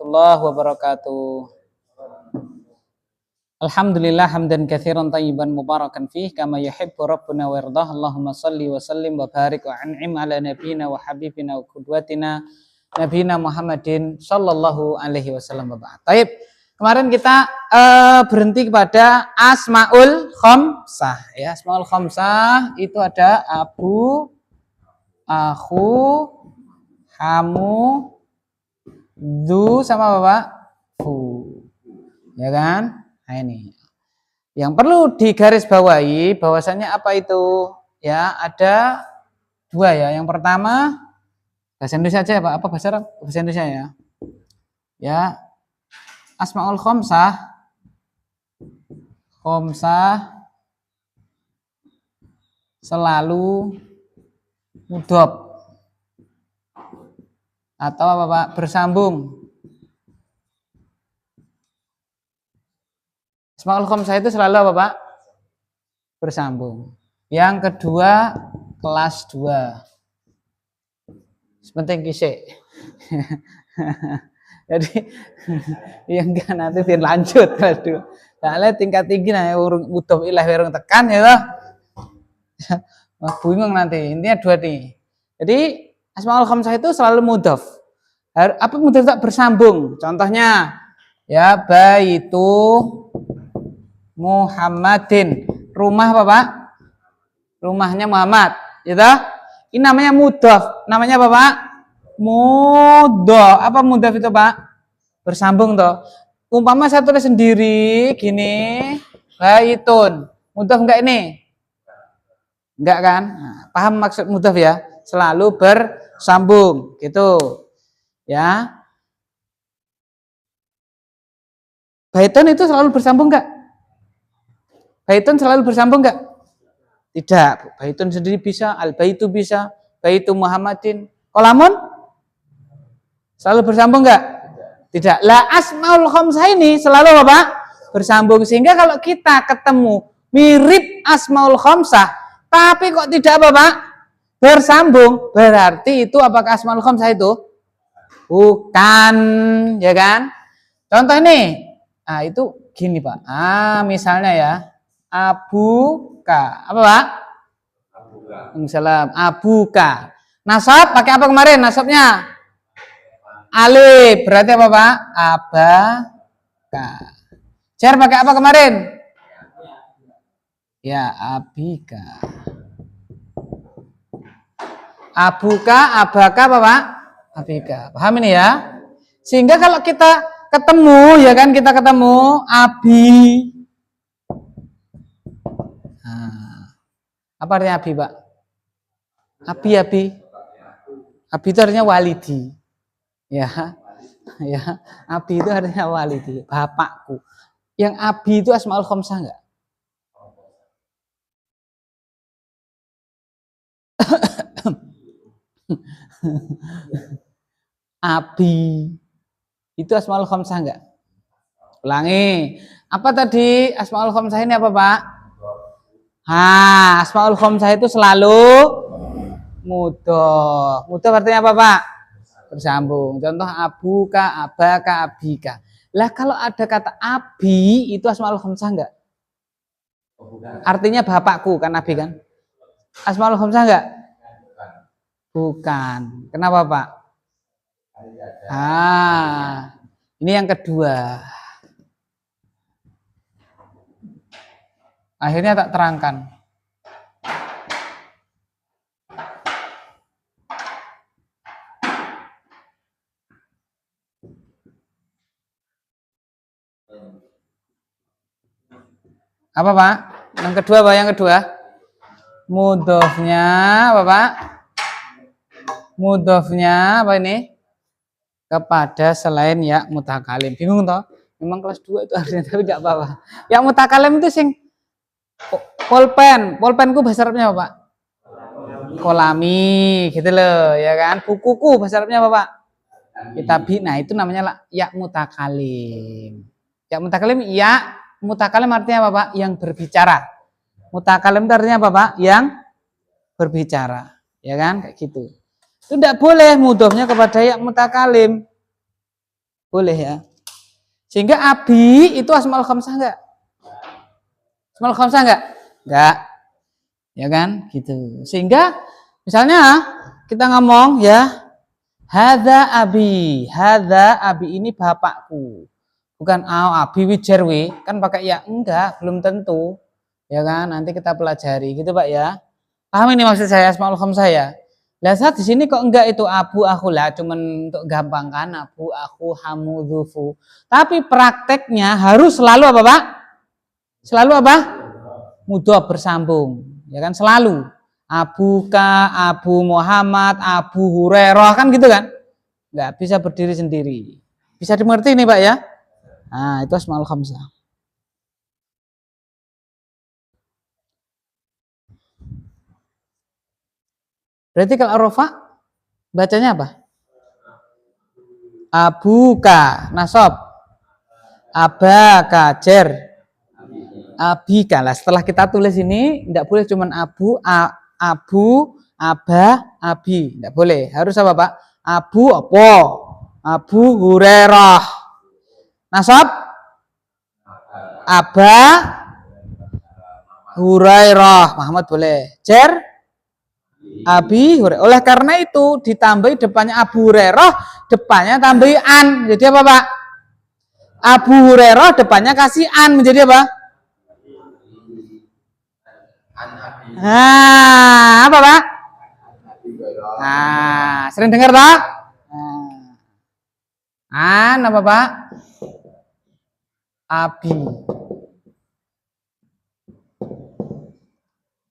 warahmatullahi wabarakatuh. Alhamdulillah hamdan katsiran thayyiban mubarakan fih kama yuhibbu rabbuna wa yardah. Allahumma shalli wa sallim wa barik wa an'im ala nabiyyina wa habibina wa qudwatina nabiyina Muhammadin sallallahu alaihi wasallam wa ba'd. Baik, kemarin kita berhenti kepada asmaul khamsah ya. Asmaul khamsah itu ada abu, akhu, hamu, du sama Bapak fu. Ya kan? Nah ini. Yang perlu digarisbawahi bahwasanya apa itu? Ya, ada dua ya. Yang pertama bahasa Indonesia aja ya, Pak. Apa bahasa Arab? Bahasa Indonesia ya. Ya. Asmaul khamsah. Khamsah selalu mudhof atau apa Pak? Bersambung. Asmaul khamsah itu selalu apa Pak? Bersambung. Yang kedua kelas 2. Sepenting kisih. Jadi yang enggak nanti biar lanjut kelas 2. Soalnya tingkat tinggi nah urung mudhof ilah urung tekan ya toh. Bingung nanti. Intinya 2 nih. Jadi asmaul khamsah itu selalu mudhof. Apa mudhof tak bersambung? Contohnya ya baitu Muhammadin. Rumah apa Pak? Rumahnya Muhammad. Gitu? Ini namanya mudhof. Namanya apa Pak? Mudhof. Apa mudhof itu Pak? Bersambung toh. Umpama saya tulis sendiri gini, baitun. Mudhof enggak ini? Enggak kan? Nah, paham maksud mudhof ya? Selalu bersambung. Gitu. Ya. Baitun itu selalu bersambung enggak? Baitun selalu bersambung enggak? Tidak. Baitun sendiri bisa, al-baitu bisa, baitu Muhammadin. Qalamun selalu bersambung enggak? Tidak. Lah asmaul khamsah ini selalu apa? Bersambung. Sehingga kalau kita ketemu mirip asmaul khamsah, tapi kok tidak apa Pak? Bersambung, berarti itu apakah asmaul khamsah itu? Bukan, ya kan? Contoh ini. Nah, itu gini Pak. Misalnya ya. Abuka. Apa Pak? Abuka. Salam. Abuka. Nasab pakai apa kemarin nasabnya? Alif. Berarti apa Pak? Abaka. Jar pakai apa kemarin? Ya, abika. Abuka, abaka apa Pak? Abika. Paham ini ya? Sehingga kalau kita ketemu, ya kan kita ketemu abi. Apa artinya abi Pak? Abi. Abi itu artinya walidi. Ya. Ya, abi itu artinya walidi, bapakku. Yang abi itu asmaul khamsah enggak? Abi itu asmaul khamsah enggak? Ulangi. Apa tadi asmaul khamsah ini apa Pak? Asmaul khamsah itu selalu mudhof. Mudhof artinya apa Pak? Bersambung. Contoh abuka, abaka, abika. Lah kalau ada kata abi itu asmaul khamsah enggak? Artinya bapakku kan abi kan? Asmaul khamsah enggak? Bukan. Kenapa Pak? Ini yang kedua. Akhirnya tak terangkan. Apa Pak? Yang kedua Pak, yang kedua. Mudhofnya apa Pak? Mudhofnya apa ini? Kepada selain ya mutakalim. Bingung toh? Memang kelas 2 itu harusnya tapi enggak apa-apa. Ya mutakalim itu sing pulpen. Pulpenku bahasa Arabnya apa Pak? Kolami gitu loh, ya kan? Bukuku bahasa Arabnya apa Pak? Kitabi. Nah, itu namanya ya mutakalim. Ya mutakalim ya mutakalim artinya apa Pak? Yang berbicara. Mutakalim itu artinya apa Pak? Yang berbicara. Ya kan? Kayak gitu. Itu tidak boleh mudhofnya kepada ya mutakalim. Boleh ya. Sehingga abi itu asmaul khamsah enggak? Asmaul khamsah enggak? Enggak. Ya kan? Gitu. Sehingga misalnya kita ngomong ya, hadza abi ini bapakku. Bukan abi wijerwi, kan pakai ya, enggak, belum tentu. Ya kan? Nanti kita pelajari gitu, Pak ya. Paham ini maksud saya asmaul khamsah ya? Lah saat di sini kok enggak itu abu aku lah, cuman untuk gampang kan, abu aku hamu dzufu. Tapi prakteknya harus selalu apa, Pak? Selalu apa? Mudhof bersambung, ya kan, selalu. Abuka, Abu Muhammad, Abu Hurairah kan gitu kan? Enggak bisa berdiri sendiri. Bisa dimengerti ini, Pak ya? Nah, itu asmaul khamsah. Berarti kalau rofa bacanya apa? Abuka nasab, abaka jer, abika. Lah setelah kita tulis ini tidak boleh cuman abu, aba, abi. Tidak boleh. Harus apa, Pak? Abu apa? Abu Hurairah. Nasab aba Hurairah. Muhammad boleh. Jer Abi Hurairah. Oleh karena itu ditambahi depannya Abu Hurairah, depannya tambahi an. Jadi apa, Pak? Abu Hurairah depannya kasih an, menjadi apa? Nah, apa, Pak? Nah, sering dengar, Pak? An apa, Pak? Abi.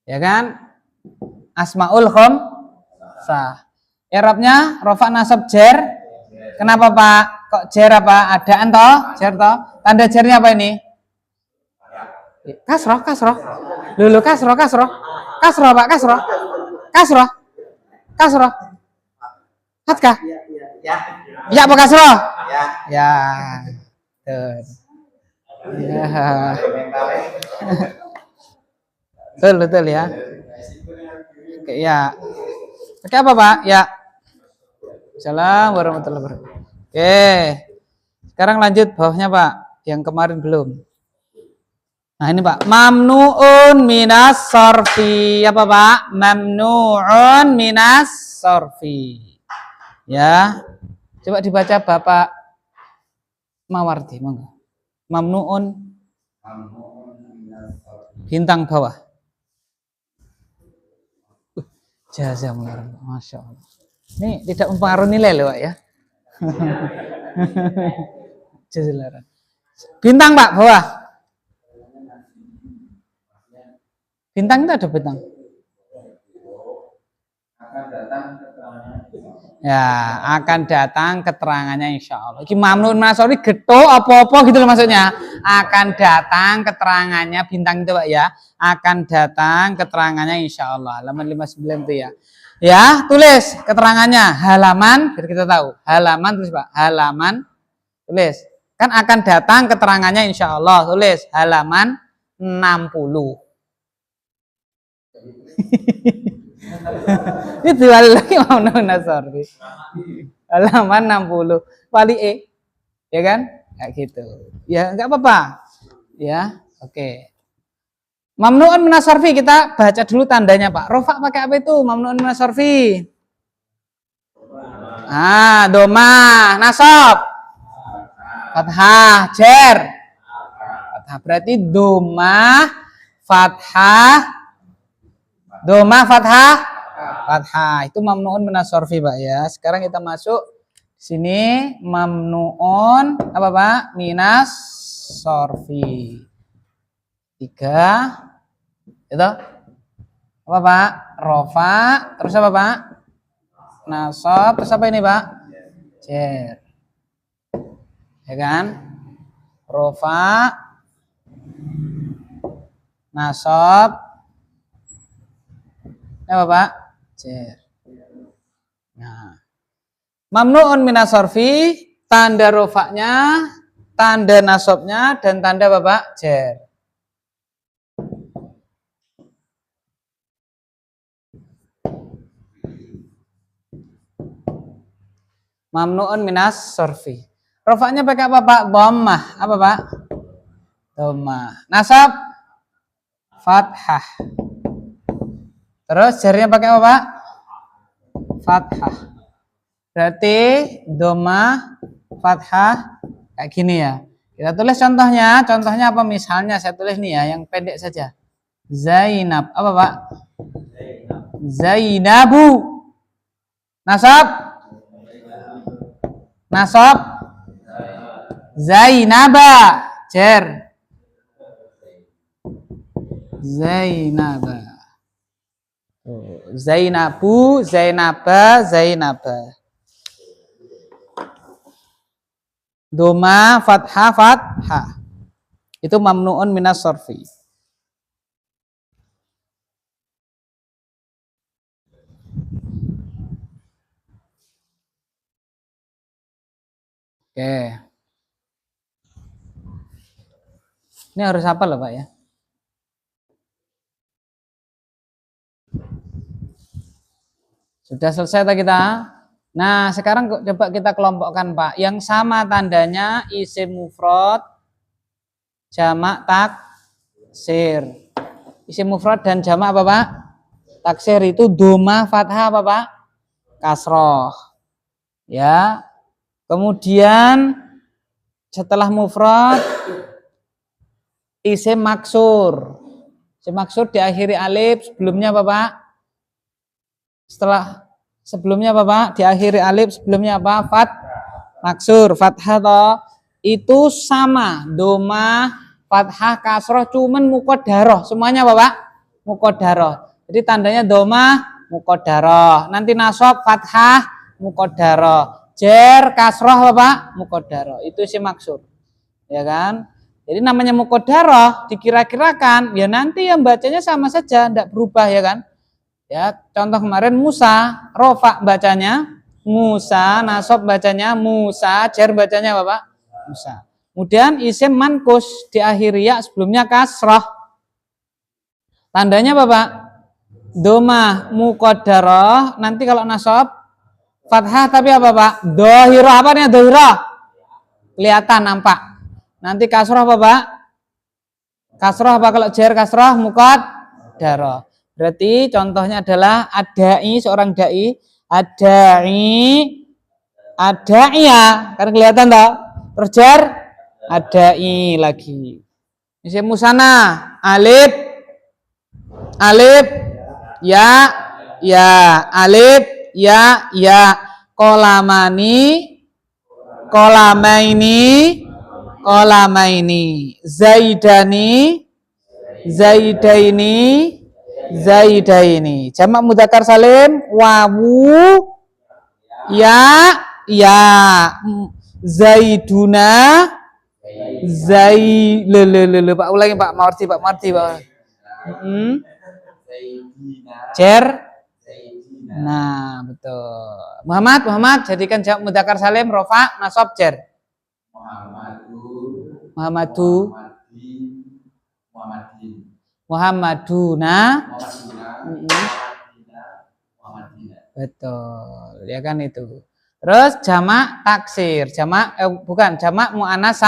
Ya kan? Asmaul khamsah. I'rabnya rafa nasab jer. Kenapa, Pak? Kok jer apa? Adaan toh? Jer toh? Tanda jernya apa ini? Kasroh, kasroh. Lulu kasroh, kasroh. Kasroh, Pak, kasroh. Kasroh. Kasroh. Hatkah? Ya, apa kasroh? Ya. Tuh. Ya. Betul, betul ya. Oke, ya. Oke, apa, Pak? Ya. Assalamualaikum warahmatullahi wabarakatuh. Oke. Sekarang lanjut bawahnya, Pak. Yang kemarin belum. Nah, ini, Pak. Mamnuun minas sorfi. Apa, Pak? Mamnuun minas sorfi. Ya. Coba dibaca Bapak Mawardi, monggo. Mamnuun bintang bawah. Jazakumullah. Masya Allah. Ini tidak mempengaruhi nilai loh, Pak ya. Jazakumullah. Bintang, Pak, bawah. Bintang itu ada bintang. Ya, akan datang keterangannya insya Allah. Iki mamnun masori geto apa-apa gitu loh maksudnya. Akan datang keterangannya bintang itu, Pak ya. Akan datang keterangannya insya Allah. Halaman 59 itu ya. Ya, tulis keterangannya halaman biar kita tahu. Halaman tulis, Pak. Halaman tulis. Kan akan datang keterangannya insya Allah. Tulis halaman 60. Itu lagi mau nasori halaman 60 wali ya kan kayak gitu ya, nggak apa-apa ya. Oke, mamnuun minas sorfi kita baca dulu tandanya, Pak. Rofa pakai apa itu mamnuun minas sorfi? Doma, nasab, fathah, jer, fathah berarti doma, fathah, fathah itu mamnuun minas sorfi, Pak ya. Sekarang kita masuk sini mamnuun apa, Pak? Minas sorfi 3 itu apa, Pak? Rofa, terus apa, Pak? Nasab, terus apa ini, Pak? Jer, ya kan? Rofa, nasab, apa, Pak? Jer. Nah, mamnuun minas sorfi tanda rofaknya, tanda nasabnya, dan tanda apa, Pak? Jer. Mamnuun minas sorfi. Rofaknya pakai apa Pak? Dhammah. Apa Pak? Dhammah. Nasab fathah. Terus jarnya pakai apa Pak? Fathah. Berarti dhammah, fathah kayak gini ya. Kita tulis contohnya. Contohnya apa? Misalnya saya tulis nih ya, yang pendek saja. Zainab. Apa Pak? Zainabu. Nasab. Nasab. Zainaba. Jar. Zainaba. Zainabu, Zainaba, Zainaba. Doma, fathah, fathah. Itu mamnuun minas sorfi. Oke. Ini harus apa loh Pak ya? Sudah selesai tak kita? Nah, sekarang coba kita kelompokkan Pak. Yang sama tandanya isim mufrad, jamak taksir. Isim mufrad dan jamak apa Pak? Taksir itu doma, fathah apa Pak? Kasroh. Ya. Kemudian setelah mufrad isim maksur. Isim maksur diakhiri alif, sebelumnya apa Pak? Sebelumnya apa Pak? Diakhiri alif, sebelumnya apa? Maksur, fathah toh. Itu sama, doma, fathah, kasroh, cuman muqaddarah. Semuanya apa Pak? Muqaddarah. Jadi tandanya doma, muqaddarah. Nanti nasab, fathah, muqaddarah. Jer, kasroh apa Pak? Muqaddarah. Itu isim maksur. Ya kan? Jadi namanya muqaddarah dikira-kirakan, ya nanti yang bacanya sama saja, tidak berubah ya kan? Ya, contoh kemarin Musa, rofa bacanya Musa, nasab bacanya Musa, jar bacanya apa Pak? Musa. Kemudian isim mankus diakhiri ya, sebelumnya kasrah. Tandanya apa Pak? Doma muqaddarah, nanti kalau nasab fathah tapi apa Pak? Dohirah, apa nih dohirah? Kelihatan, nampak. Nanti kasrah apa Pak? Kasrah apa kalau jar kasrah? Muqaddarah. Berarti contohnya adalah adai, seorang dai, adaiya, kan kelihatan tak? Terus jar adai lagi. Isim musana, alif, ya, alif, ya, kolamani, kolamaini, zaidaini, zaidaini. Jamak mudzakkar salim, wawu, ya, zaiduna, Pak ulangi Pak Marti, Pak. Cer. Nah, betul. Muhammad, jadikan jamak mudzakkar salim, rofa, nasab, cer. Muhammaduna. Betul, ya kan itu. Terus jamak taksir, jamak muannats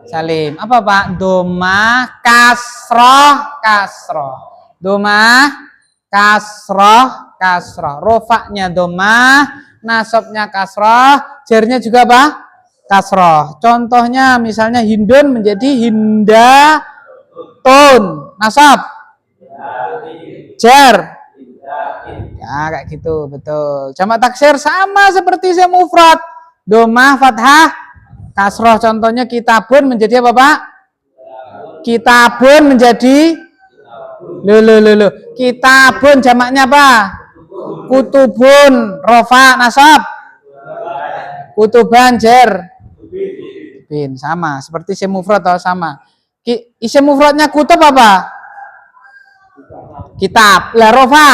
salim. Apa Pak? Doma kasroh. Doma kasroh. Rofaknya doma, nasabnya kasroh, jarnya juga apa? Kasroh. Contohnya misalnya Hindun menjadi Hindatun. Nasab. Jar. Ya kayak gitu, betul. Jamak taksir sama seperti isim mufrad. Doma, fathah, kasroh. Contohnya kitabun menjadi apa Pak? Kitabun menjadi Kitabun jamaknya apa? Kutubun, rofa, nasab. Kutuban, jar. Bin, sama seperti isim mufrad atau sama. Isim mufradnya kutub apa? Kitab. Lah rofa.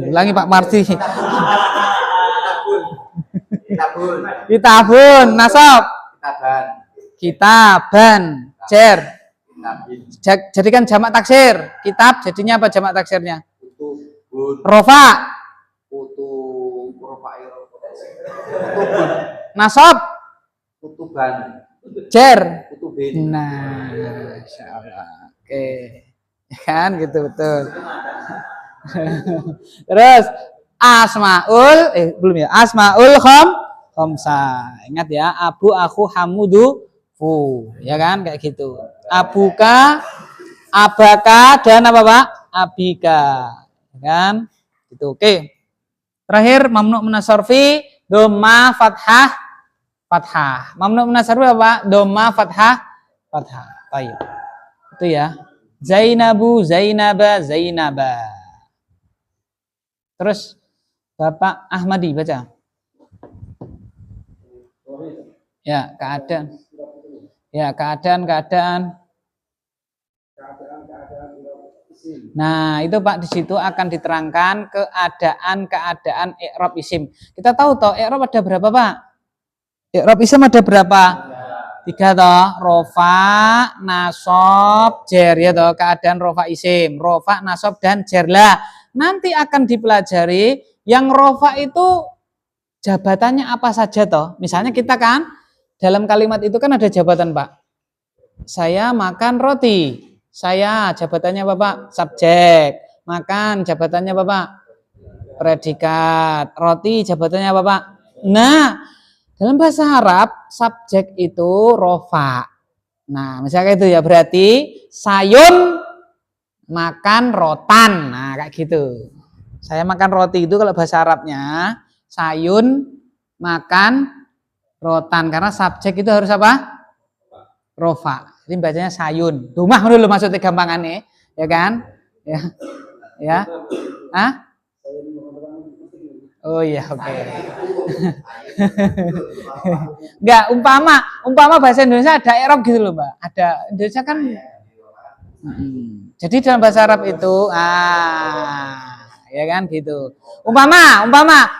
Ulangi Pak Marti. Kitabun, nasab. Kitaban, jar. Jadikan jamak taksir. Kitab jadinya apa jamak taksirnya? Rofa. Nasab. Kutuban. Jer. Kutubin. Nah, insyaallah. Oke. Kan gitu betul. Terus asmaul belum ya? Asmaul khamsah. Ingat ya, abu, aku, hamudu, fu. Ya kan kayak gitu. Abuka, abaka dan apa, Pak? Abika. Ya kan? Gitu. Oke. Terakhir mamnu minas sarfi dhamma fathah fathah. Mamnu minas sarfi apa? Dhamma fathah fathah. Baik. Itu ya. Zainabu, Zainaba, Zainaba. Terus Bapak Ahmadi baca. Ya, keadaan. Ya, keadaan. Nah, itu Pak di situ akan diterangkan keadaan i'rab isim. Kita tahu toh i'rab ada berapa, Pak? I'rab isim ada berapa? 3 toh, rofa, nasab, jer ya toh, keadaan rofa isim, rofa, nasab dan jer lah. Nanti akan dipelajari yang rofa itu jabatannya apa saja toh. Misalnya kita kan dalam kalimat itu kan ada jabatan, Pak. Saya makan roti. Saya jabatannya apa, Pak? Subjek. Makan jabatannya apa, Pak? Predikat. Roti jabatannya apa, Pak? Nah, dalam bahasa Arab, subjek itu rofa. Nah, misalnya itu ya, berarti sayun makan rotan. Nah, kayak gitu. Saya makan roti itu kalau bahasa Arabnya, sayun makan rotan. Karena subjek itu harus apa? Rofa. Jadi bacanya sayun. Rumah dulu maksudnya gampangannya, ya kan? Ya. Ya. Hah? Oh iya, oke. Enggak, umpama bahasa Indonesia ada i'rab gitu loh, Mbak. Ada Indonesia kan. Jadi dalam bahasa Arab itu ya kan gitu. Umpama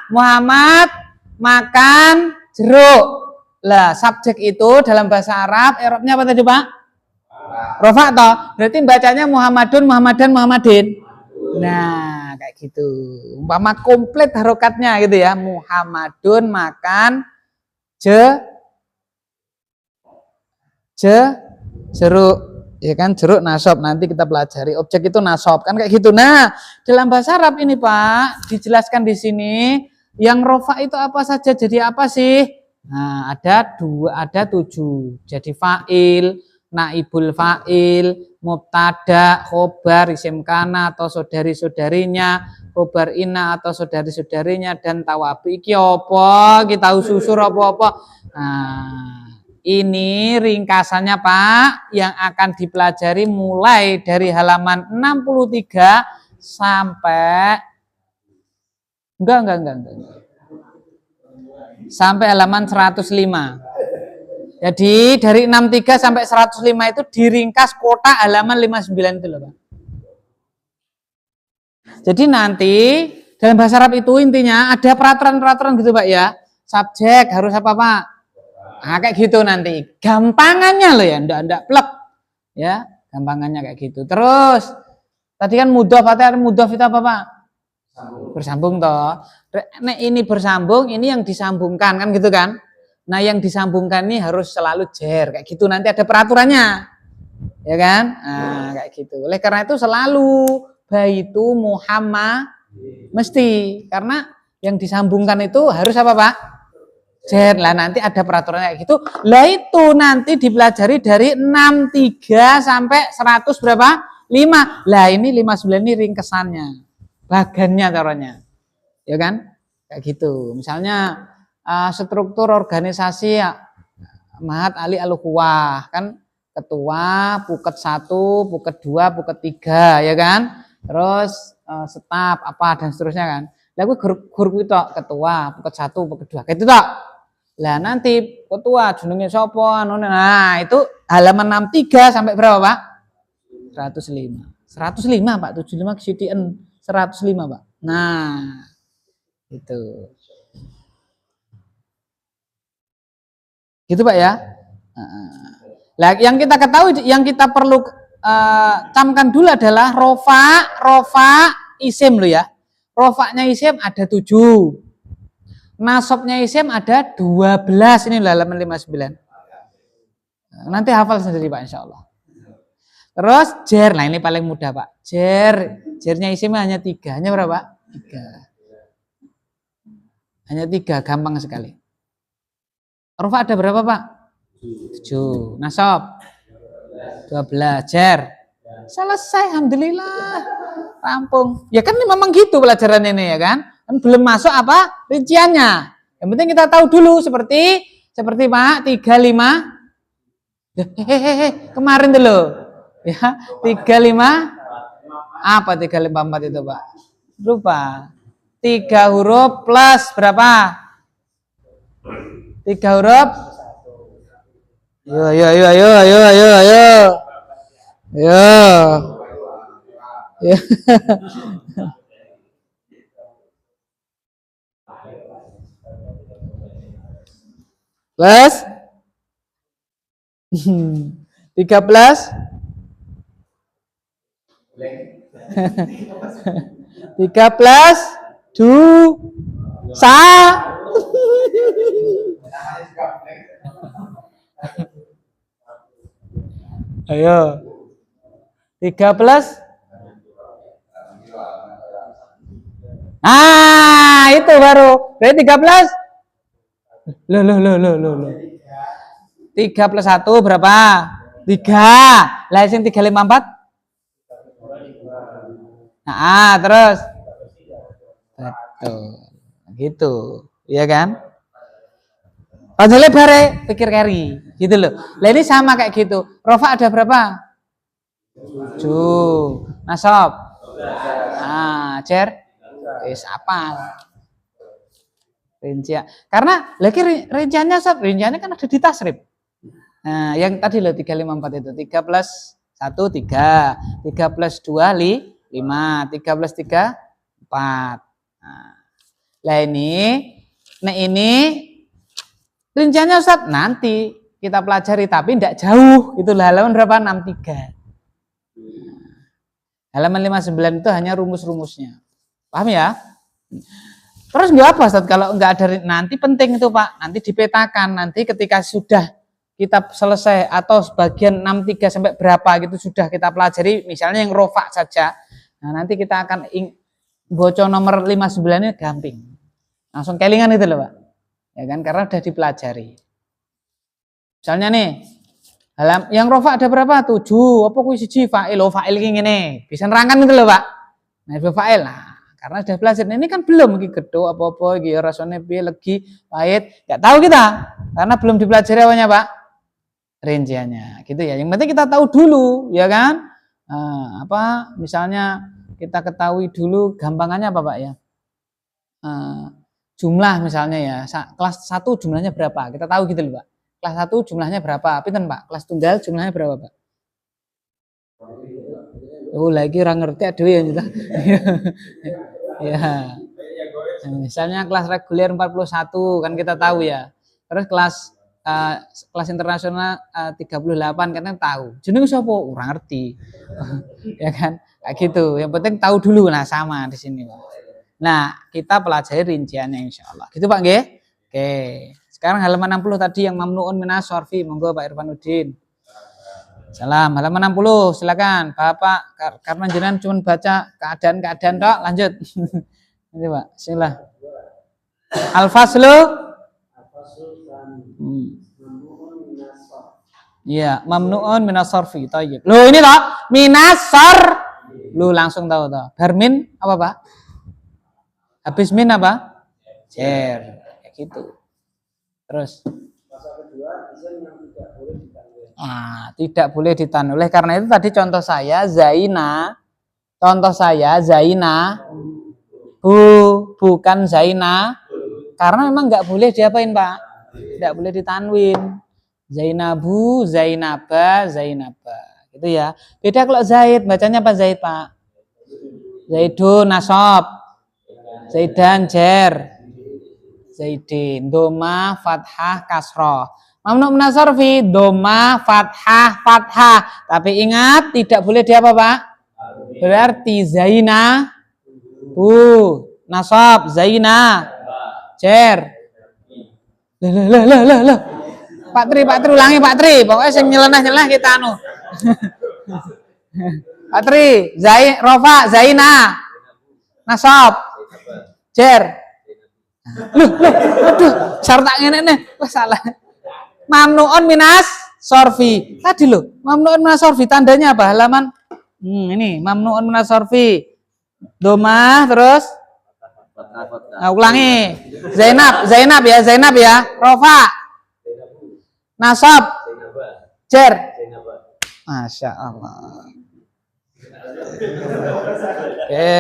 Muhammad makan jeruk. Lah, subjek itu dalam bahasa Arab i'rabnya apa tadi, Pak? Rofa toh. Berarti bacanya Muhammadun, Muhammadan, Muhammadin. Nah, kayak gitu. Umpama komplit harokatnya gitu ya. Muhammadun makan jeruk. Ya kan, jeruk nasab. Nanti kita pelajari objek itu nasab kan kayak gitu. Nah, dalam bahasa Arab ini, Pak, dijelaskan di sini yang rofa itu apa saja, jadi apa sih? Nah, ada 7. Jadi fa'il, naibul fa'il, mubtada, khobar, isim kana atau saudari-saudarinya, khobar ina atau saudari-saudarinya, dan tawabi. Iki apa? Kita ususur apa-apa. Nah, ini ringkasannya, Pak, yang akan dipelajari mulai dari halaman 63 sampai enggak. Sampai halaman 105. Jadi dari 63 sampai 105 itu diringkas kotak halaman 59 itu loh, Pak. Jadi nanti dalam bahasa Arab itu intinya ada peraturan-peraturan gitu, Pak ya. Subjek harus apa, Pak? Nah, kayak gitu nanti. Gampangannya loh ya, ndak plek. Ya, gampangannya kayak gitu. Terus tadi kan mudhof itu apa, Pak? Bersambung toh. Nek ini bersambung, ini yang disambungkan kan gitu kan. Nah, yang disambungkan ini harus selalu jer kayak gitu, nanti ada peraturannya. Ya kan? Nah, kayak gitu. Oleh karena itu selalu baitu Muhammad mesti, karena yang disambungkan itu harus apa, Pak? Jer. Lah nanti ada peraturannya kayak gitu. Lah itu nanti dipelajari dari 63 sampai 100 berapa? 5. Lah ini 59 ini ringkesannya. Bagannya caranya. Ya kan? Kayak gitu. Misalnya struktur organisasi Mahat Ali Al-Quwah kan, ketua, puket 1, puket 2, puket 3 ya kan. Terus staf apa dan seterusnya kan. Lah kuwi guru itu ketua, puket 1, puket 2. Kayak itu tok. Lah nanti ketua jenenge sapa anu. Nah, itu halaman 63 sampai berapa, Pak? 105. 105, Pak. 75 kesitian 105, Pak. Nah, itu. Gitu, Pak ya. Nah, yang kita ketahui, yang kita perlu camkan dulu adalah rofa isim lo ya. Rofanya isim ada 7. Nasabnya isim ada 12, ini halaman 59. Nanti hafal sendiri Pak insya Allah. Terus jer, nah ini paling mudah Pak. Jernya isim hanya 3, hanya berapa? 3. Hanya 3, gampang sekali. Rofa ada berapa Pak? 7. Nasab 12. Jer. Selesai, alhamdulillah. Rampung. Ya kan memang gitu pelajaran ini ya kan? Kan belum masuk apa? Rinciannya. Yang penting kita tahu dulu seperti Pak 35. Kemarin dulu. Ya, 35 apa 354 itu Pak? Lupa. 3 huruf plus berapa? 3 huruf. Ayo. Plus 13 2 Ayo. 13. Ah, itu baru. Berarti 13. Loh. 3 plus 1 berapa? 3. Lah sing 354. Nah, terus. Betul. Gitu. Iya kan? Panjang lebar pikir carry. Gitu loh. Lah ini sama kayak gitu. Rofa ada berapa? 7. Nasab. Nah, jer. Wis apal. Rincian. Karena lagi rinciannya kan ada di tasrif. Nah, yang tadi loh 354 itu 3 plus 1 3, 3 plus 2 5, 3 plus 3 4. Nah, lah ini rinciannya Ustaz nanti kita pelajari tapi tidak jauh. Itu halaman berapa? 63. Halaman 59 itu hanya rumus-rumusnya. Paham ya? Terus nggak apa Ustaz kalau nggak ada, nanti penting itu Pak. Nanti dipetakan, nanti ketika sudah kita selesai atau sebagian 63 sampai berapa gitu sudah kita pelajari, misalnya yang rofa saja. Nah, nanti kita akan bocor nomor 59 ini gampang. Langsung kelingan itu loh Pak. Ya kan, karena udah dipelajari. Misalnya nih, yang rofa ada berapa? 7. Apa kuwi siji fa'il? Oh, fa'il ki ngene. Bisa nerangkan itu loh Pak. Nah, itu fa'il. Nah, karena sudah belajar. Nah, ini kan belum iki gedho apa-apa iki rasane piye legi pahit. Enggak tahu kita. Karena belum dipelajari awalnya Pak. Rinciannya gitu ya. Yang penting kita tahu dulu ya kan. Misalnya kita ketahui dulu gampangannya apa Pak ya. Jumlah misalnya ya, kelas 1 jumlahnya berapa, kita tahu gitu loh Pak. Kelas 1 jumlahnya berapa, pinten Pak? Kelas tunggal jumlahnya berapa Pak? Oh lagi orang ngerti aduh ya gitu. Ya. Misalnya kelas reguler 41 kan kita tahu ya. Terus kelas internasional 38 kan tahu. Jeneng sapa? Ora ngerti. Ya kan? Kayak gitu. Yang penting tahu dulu. Nah, sama di sini, Pak. Nah, kita pelajari rinciannya insyaallah. Gitu Pak nggih? Oke. Sekarang halaman 60 tadi yang mamnuun minas sorfi. Monggo Pak Irfanuddin. Salam. Halaman 60, silakan. Bapak karena jenengan cuma baca keadaan-keadaan tok, lanjut. Ini Pak, silah. Al-faslu Iya, mamnuun minas sarfi. Thayyib. Loh ini loh, minas sar. Lu langsung tahu toh. Bermin apa Pak? Habis min apa? Jer. Kayak gitu. Terus tidak boleh ditanwin. Oleh karena itu tadi contoh saya Zaina. Bukan Zaina. Karena memang nggak boleh diapain Pak? Tidak boleh ditanwin. Zainabu, Zainaba, gitu ya. Beda kalau Zaid, bacanya apa Zaid Pak? Zaidun nasab, Zaidan jer, Zaidin, doma, fathah, kasroh. Mamnu minas sarfi, doma, fathah. Tapi ingat tidak boleh dia apa Pak? Berarti Zaina, nasab, Zaina, Jer. Lah. Pak Tri ulangi Pak Tri. Pokoknya sing nyeleneh kita anu. Pak Tri, Rofa, Zaina, Nasab, Jer. Aduh, syarat ngene nih. Wah salah. Mamnuun minas sorfi. Tadi loh, mamnuun minas sorfi tandanya apa? Halaman ini, mamnuun minas sorfi. Domah terus ulangi. Zainab ya. Rofa. Nasab. Jer. Masya Allah. Oke.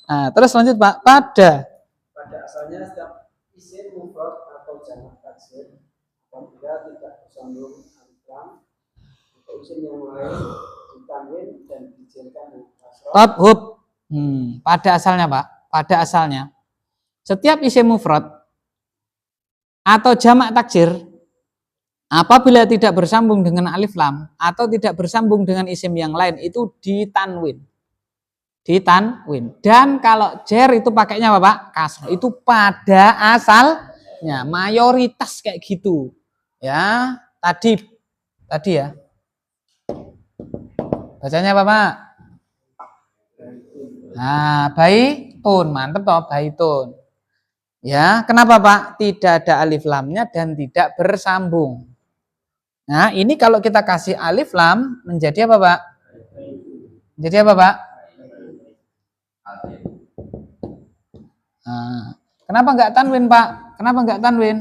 Nah, terus lanjut Pak. Pada asalnya setiap isim mufrad atau jamak taksir apabila tidak bersambung alif lam atau isim yang lain ditanwin dan dijerkan dengan kasrah. Top hub. Pada asalnya Pak. Pada asalnya setiap isim mufrad atau jamak taksir apabila tidak bersambung dengan alif lam atau tidak bersambung dengan isim yang lain itu ditanwin. Dan kalau jer itu pakainya apa Pak? Kasroh. Itu pada asalnya mayoritas kayak gitu. Ya, tadi ya. Bacanya apa Pak? Nah, baitun, mantep toh baitun. Ya, kenapa Pak? Tidak ada alif lamnya dan tidak bersambung. Nah, ini kalau kita kasih alif lam menjadi apa Pak? Jadi apa Pak? Nah, kenapa enggak tanwin Pak? Kenapa enggak tanwin?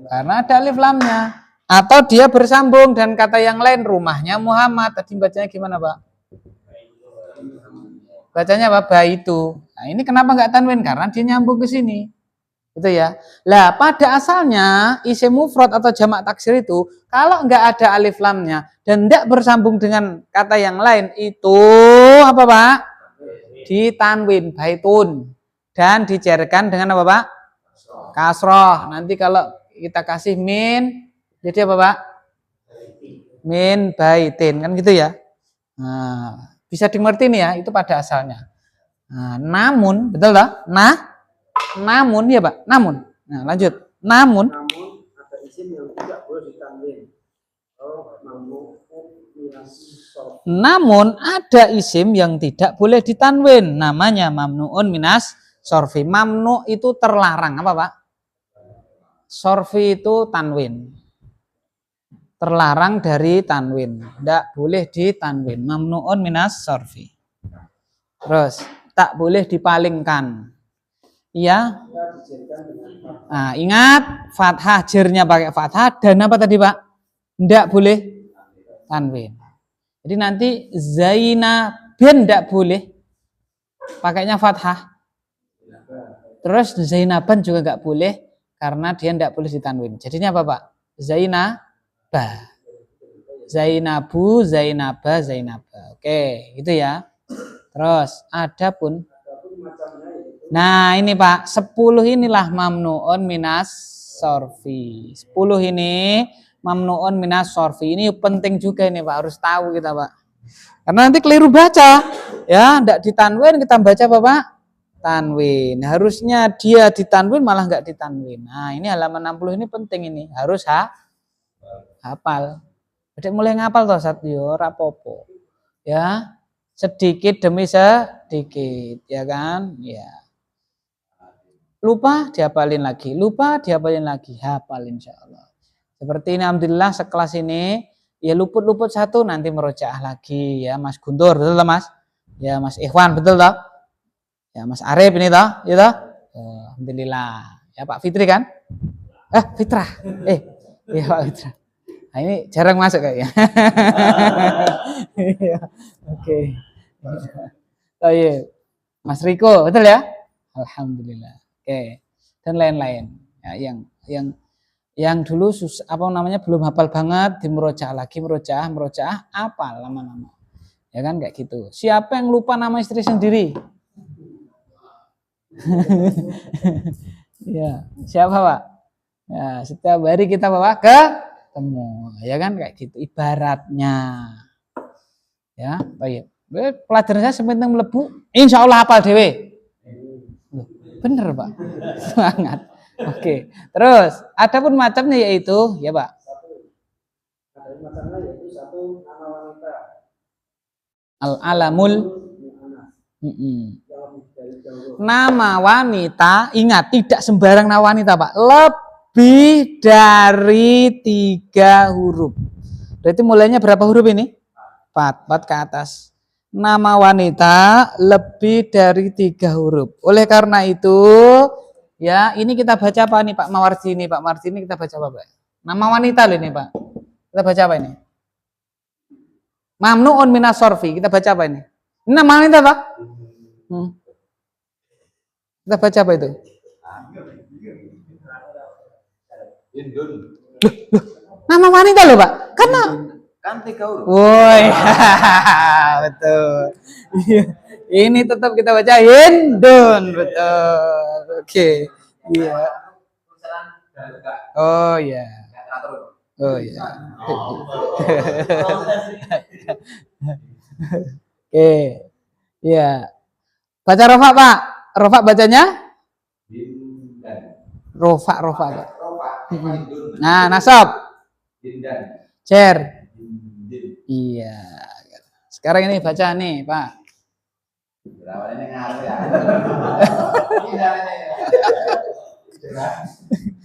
Karena ada alif lamnya. Atau dia bersambung dan kata yang lain rumahnya Muhammad. Tadi bacanya gimana Pak? Bacanya apa? Baitu. Nah, ini kenapa enggak tanwin? Karena dia nyambung ke sini. Gitu ya. Lah, pada asalnya isim mufrad atau jamak taksir itu kalau enggak ada alif lamnya dan enggak bersambung dengan kata yang lain itu apa Pak? Ditanwin baitun dan dijerkan dengan apa Pak? Kasroh. Nanti kalau kita kasih min jadi apa Pak? Min baitin kan gitu ya. Nah, bisa dimengerti nih ya, itu pada asalnya. Nah, namun betul tak? Namun ya Pak, namun. Nah, lanjut. Namun ada isim yang tidak boleh ditanwin. Namun ada isim yang tidak boleh ditanwin, namanya mamnuun minas sorfi. Mamnu itu terlarang, apa Pak? Sorfi itu tanwin. Terlarang dari tanwin, tidak boleh ditanwin. Mamnuun minas sorfi. Terus tak boleh dipalingkan. Iya. Nah, ingat fathah jernya pakai fathah dan apa tadi Pak? Tidak boleh tanwin. Jadi nanti Zainabin tidak boleh pakainya fathah. Terus Zainaban juga nggak boleh karena dia tidak boleh ditanwin. Jadinya apa Pak? Zainabah. Zainabu, Zainaba, Zainaba. Oke, itu ya. Terus adapun nah ini Pak, 10 inilah mamnuun minas sorfi. 10 ini mamnuun minas sorfi. Ini penting juga ini Pak, harus tahu kita Pak. Karena nanti keliru baca. Ya, enggak ditanwin kita baca apa Pak? Tanwin. Harusnya dia ditanwin malah enggak ditanwin. Nah, ini halaman 60 ini penting ini. Harus hafal. Jadi mulai ngapal toh Satyo, rapopo. Ya, sedikit demi sedikit, ya kan? Ya. Lupa dihafalin lagi, hafal insya Allah. Seperti ini alhamdulillah sekelas ini ya luput satu nanti merojaah lagi ya Mas Guntur, betul tak Mas? Ya Mas Ikhwan, betul tak? Ya Mas Arif ini tak? Ya tak? Alhamdulillah. Ya Pak Fitri kan? Fitrah. Ya Pak Fitrah. Nah, ini jarang masuk kayaknya. Oke. Oh iya. Mas Riko, betul ya? Alhamdulillah. Oke, dan lain-lain ya, yang dulu belum hafal banget di merojaah apa lama-lama ya kan kayak gitu. Siapa yang lupa nama istri sendiri? Ya siapa Pak? Ya setiap hari kita bawa ketemu ya kan kayak gitu ibaratnya ya. Baik, pelajaran saya sepenting melebu insya Allah hafal dewe. Bener Pak. Semangat. Oke. Terus, adapun macamnya yaitu, ya Pak. Ada macamnya yaitu satu nama wanita. Al-alamul. Yang lebih dari jauh. Nama wanita, ingat tidak sembarang nama wanita Pak. Lebih dari 3 huruf. Berarti mulainya berapa huruf ini? 4 ke atas. Nama wanita lebih dari 3 huruf. Oleh karena itu, ya ini kita baca apa nih Pak Mawardi Pak Mardi ini kita baca apa Pak? Nama wanita loh ini Pak. Kita baca apa ini? Mamnu'un minas sorfi. Kita baca apa ini? Ini nama wanita Pak? Kita baca apa itu? Indun. Nama wanita loh Pak. Karena Kan 3 huruf. woi, betul. Ini tetap kita baca Hindun, betul. Oke, iya. Oh ya, oh ya. Oke, ya. Baca rofa Pak. Rofa bacanya? Rofa, rofa. Nah, nasab. Cer. Iya. Sekarang ini baca nih, Pak.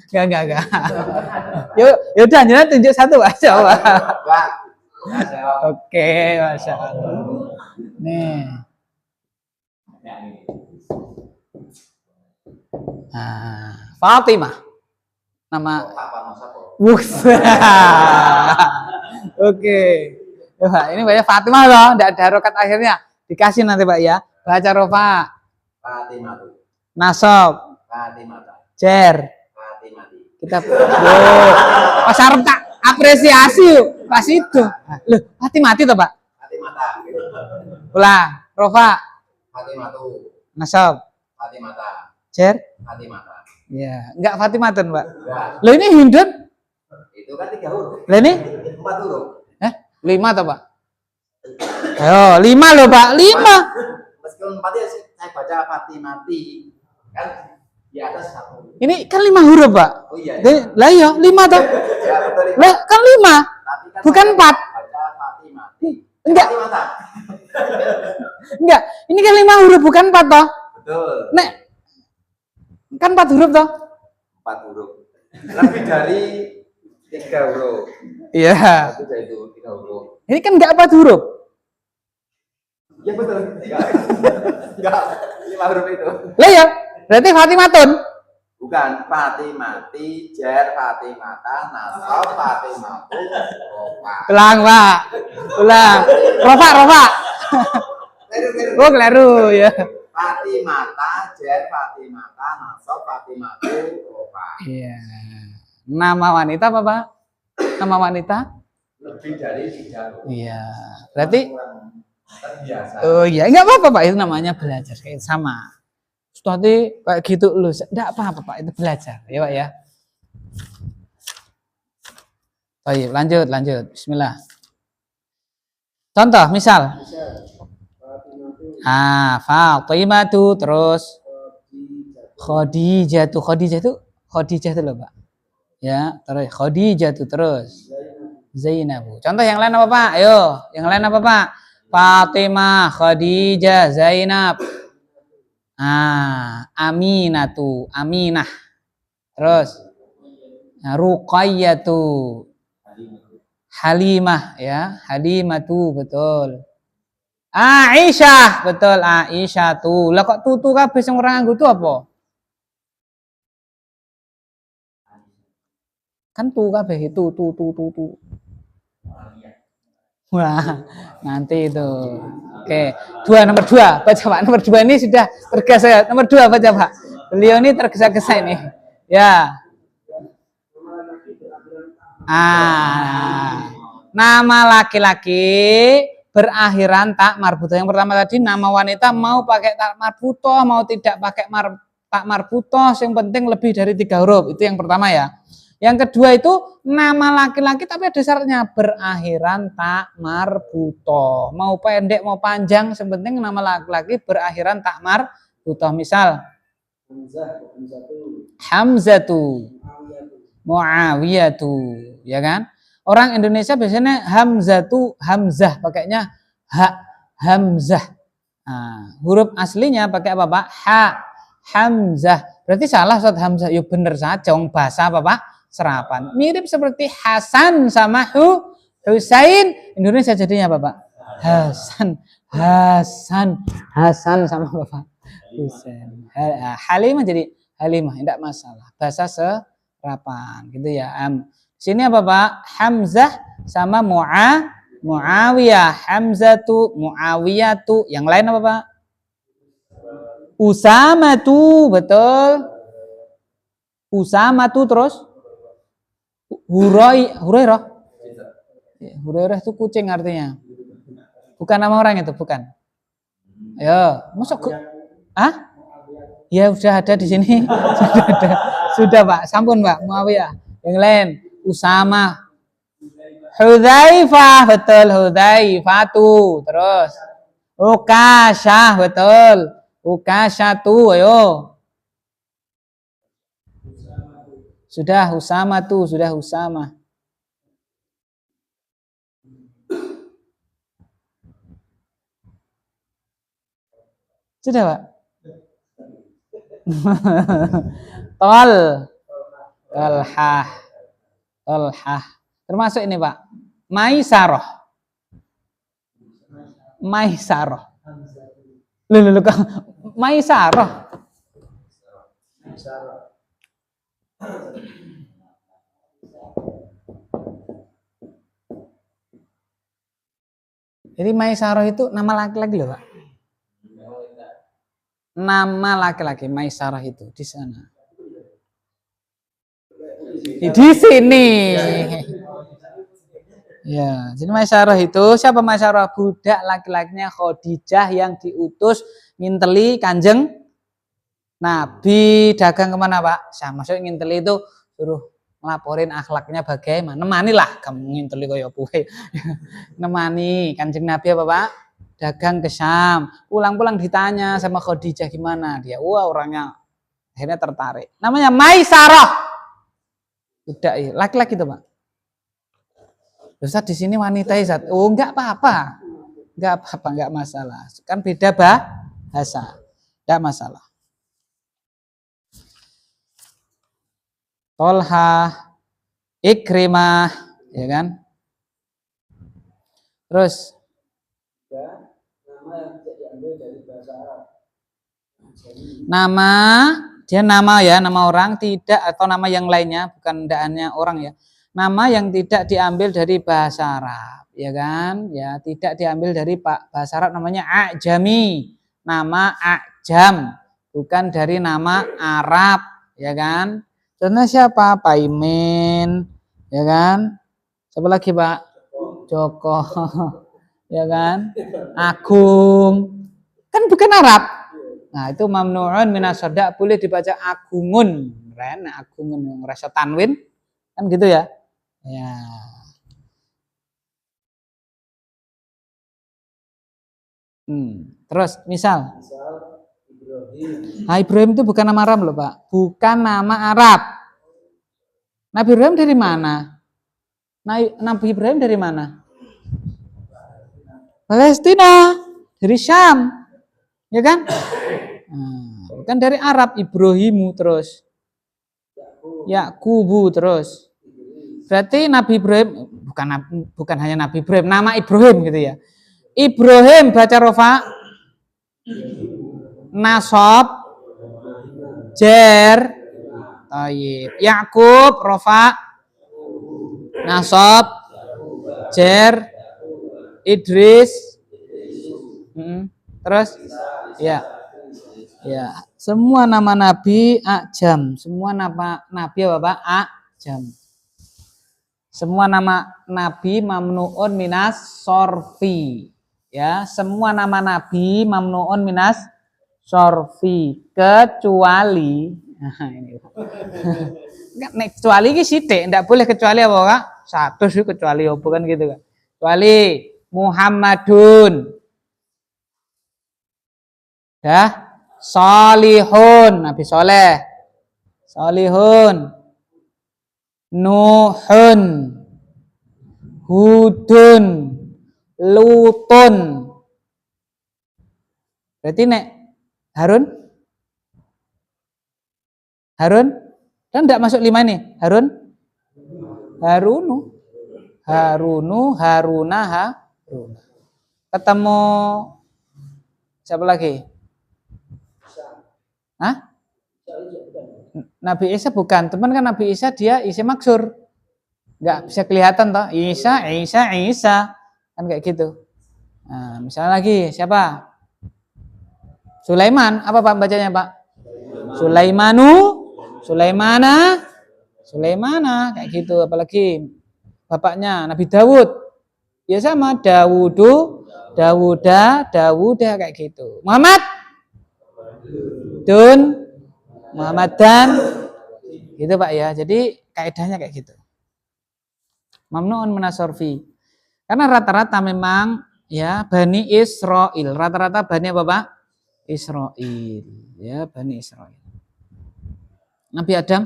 Enggak. Yaudah, jangan tunjuk satu aja, Pak. Oke, Masya Allah. Nih. Nah, Fatimah. Nama. Oke. Pak, ini baca Fatimah loh, enggak ada harokat akhirnya. Dikasih nanti Pak ya. Baca rofa. Fatimah. Nasab. Fatimah. Cer. Fatimah. Kita Pas arep tak apresiasi yuk. Pas itu. Loh, mati toh, Pak? Fatimah. Ulang. Rofa. Fatimah. Nasab. Fatimah. Cer. Fatimah. Ya, enggak Fatimatan, Pak. Enggak. Loh ini Hindun? Itu kan 3 huruf. Lah ini? 4 huruf. 5 toh, Pak? Ayo, 5 loh, Pak. 5. Meskipun 4 ya saya baca Fatimati. Kan di atas 1. Ini kan 5 huruf, Pak. Oh iya. Lah iya, 5 toh. Ya, betul. Lah kan 5. Tapi kan Bukan 4. Baca Fatimati. Enggak. Fatimah. Enggak. Ini kan 5 huruf bukan 4 toh. Betul. Nek kan 4 huruf toh? 4 huruf. Lebih dari 3 huruf. Iya. Itu dari itu 3 huruf. Ini kan enggak 4 huruf. Ya betul. Enggak 5 huruf itu. Lah ya, berarti Fatimatun. Bukan Fatimati, Jar Fatimata, Nasab Fatimatu, Rofa. Ulang, Pak. Ulang. Rofa. Oh, keliru ya. Fatimata, Jar Fatimata, Nasab Fatimatu, Rofa. Iya. Nama wanita apa, Pak? Nama wanita? Lebih dari 3 huruf. Iya. Berarti Terbiasa. oh iya, enggak apa-apa Pak, itu namanya belajar kayak sama. Tadi kayak gitu lu, enggak apa-apa Pak, itu belajar, ya Pak ya. Baik, lanjut. Bismillah. Contoh, misal. Fatimatu terus Khadijah tuh loh Pak. Ya, terus Khadijah tuh terus Zainabu. Contoh yang lain apa Pak? Ayo, yang lain apa Pak? Fatimah, Khadijah, Zainab. Aminatu, Aminah. Terus Ruqayyatu, Halimah ya, Halimatu betul. Aisyah, betul Aisyah tuh. Lah kok tutu kabeh sing ora nganggo tu apa? Kan tu kabeh itu tu. Wah, nanti itu. Oke, nomor dua. Baca Pak, nomor 2 ini sudah tergesa. Nomor 2 baca Pak. Beliau ini tergesa-gesa ini. Ya. Nama laki-laki berakhiran tak marbutoh. Yang pertama tadi nama wanita mau pakai tak marbutoh, mau tidak pakai tak marbutoh, yang penting lebih dari 3 huruf. Itu yang pertama ya. Yang kedua itu nama laki-laki tapi ada syaratnya berakhiran tak marbutoh. Mau pendek mau panjang, yang penting nama laki-laki berakhiran tak marbutoh. Misal Hamzatu, Muawiyatu, ya kan? Orang Indonesia biasanya Hamzah pakainya Hamzah. Nah, huruf aslinya pakai apa, Pak? Hamzah. Berarti salah Ustaz Hamzah. Ya bener saja, bahasa apa, Pak? Serapan. Mirip seperti Hasan sama Husain. Indonesia jadinya apa, Pak? Hasan sama Bapak Husain. Halimah jadi Halimah, tidak masalah. Bahasa serapan gitu ya. Sini apa, Pak? Hamzah sama Muawiyah. Hamzatu, Muawiyatu. Yang lain apa, Pak? Usamatu, betul. Usamatu terus Hurairah. Hurairah itu kucing artinya. Bukan nama orang itu, bukan. Ayo, masuk ya udah ada di sini. Sudah, Pak. Sampun, Pak. Muawiyah. Yang lain, Usama. Hudzaifah, betul. Hudzaifatu. Terus Ukasyah, betul. Ukasyatu, ayo. Sudah Usama tuh, sudah Usama. Sudah, Pak? Tolhah. Termasuk ini, Pak. Maisarah. Loh, Maisarah. Jadi Maisarah itu nama laki-laki loh, Pak. Nama laki-laki Maisarah itu di sana. Di sini. Ya, jadi Maisarah itu siapa Maisarah? Budak laki-lakinya Khadijah yang diutus nginteli Kanjeng Nabi. Dagang kemana, Pak? Maksudnya nginteli itu suruh ngelaporin akhlaknya bagaimana. Nemani lah, kamu nginteli kaya kue. Nemani Kanjeng Nabi apa, Pak? Dagang ke Syam. Pulang-pulang ditanya sama Khadijah gimana dia. Wah, orangnya akhirnya tertarik. Namanya Maisarah. Budak laki-laki itu, Pak. Ustaz di sini wanita Ustaz. Oh, enggak apa-apa. Enggak masalah. Kan beda bahasa. Enggak masalah. Tolhah, Ikrimah, ya kan? Terus nama yang diambil dari bahasa Arab. Nama orang tidak, atau nama yang lainnya, bukan daannya orang ya. Nama yang tidak diambil dari bahasa Arab, ya kan? Ya, tidak diambil dari bahasa Arab, namanya ajami. Nama ajam, bukan dari nama Arab, ya kan? Contohnya siapa? Paimin, ya kan? Siapa lagi, Pak? Joko, ya kan? Agung, kan bukan Arab. Nah, itu mamnu'un minas shada', boleh dibaca agungun, keren, agungun yang rasa tanwin, kan gitu ya. Ya. Terus misal Ibrahim. Nah, Ibrahim itu bukan nama Arab loh, Pak. Bukan nama Arab. Nabi Ibrahim dari mana? Nabi Ibrahim dari mana? Palestina, dari Syam. Ya kan? Nah, kan dari Arab Ibrahimu terus. Yakubu terus. Berarti Nabi Ibrahim bukan hanya Nabi Ibrahim, nama Ibrahim gitu ya. Ibrahim baca rofa, nasab, jer, tayyib. Yakub rofa, nasab, jer, Idris, terus ya, semua nama Nabi ajam, semua nama Nabi apa, Pak? Ajam. Semua nama Nabi mamnu'un minas sorfi. Ya, semua nama Nabi mamnu'un minas sorfi, kecuali kecuali ini sithik, tidak boleh kecuali apa, Kak? Satu sih kecuali apa kan gitu kan. Kecuali Muhammadun. Ya, Salihun, Nabi Soleh. Salihun. Nuhun. Hudun. Lutun. Berarti nek Harun? Harun? Kan enggak masuk 5 nih. Harun? Harunu. Harunu, Haruna, Haruna. Ketemu siapa lagi? Hah? Nabi Isa bukan, teman kan Nabi Isa dia isi maksur. Enggak bisa kelihatan toh. Isa. Kan kayak gitu. Nah, misalnya lagi siapa? Sulaiman, apa Pak bacanya Pak? Sulaimanu, Sulaimana, kayak gitu. Apalagi bapaknya Nabi Dawud, ya sama Dawuda, kayak gitu. Muhammad, Muhammadan, gitu Pak ya. Jadi kaidahnya kayak gitu. Mamnuun minasorfi. Karena rata-rata memang ya Bani Israel, rata-rata Bani apa Pak? Israel, ya Bani Israel. Nabi Adam,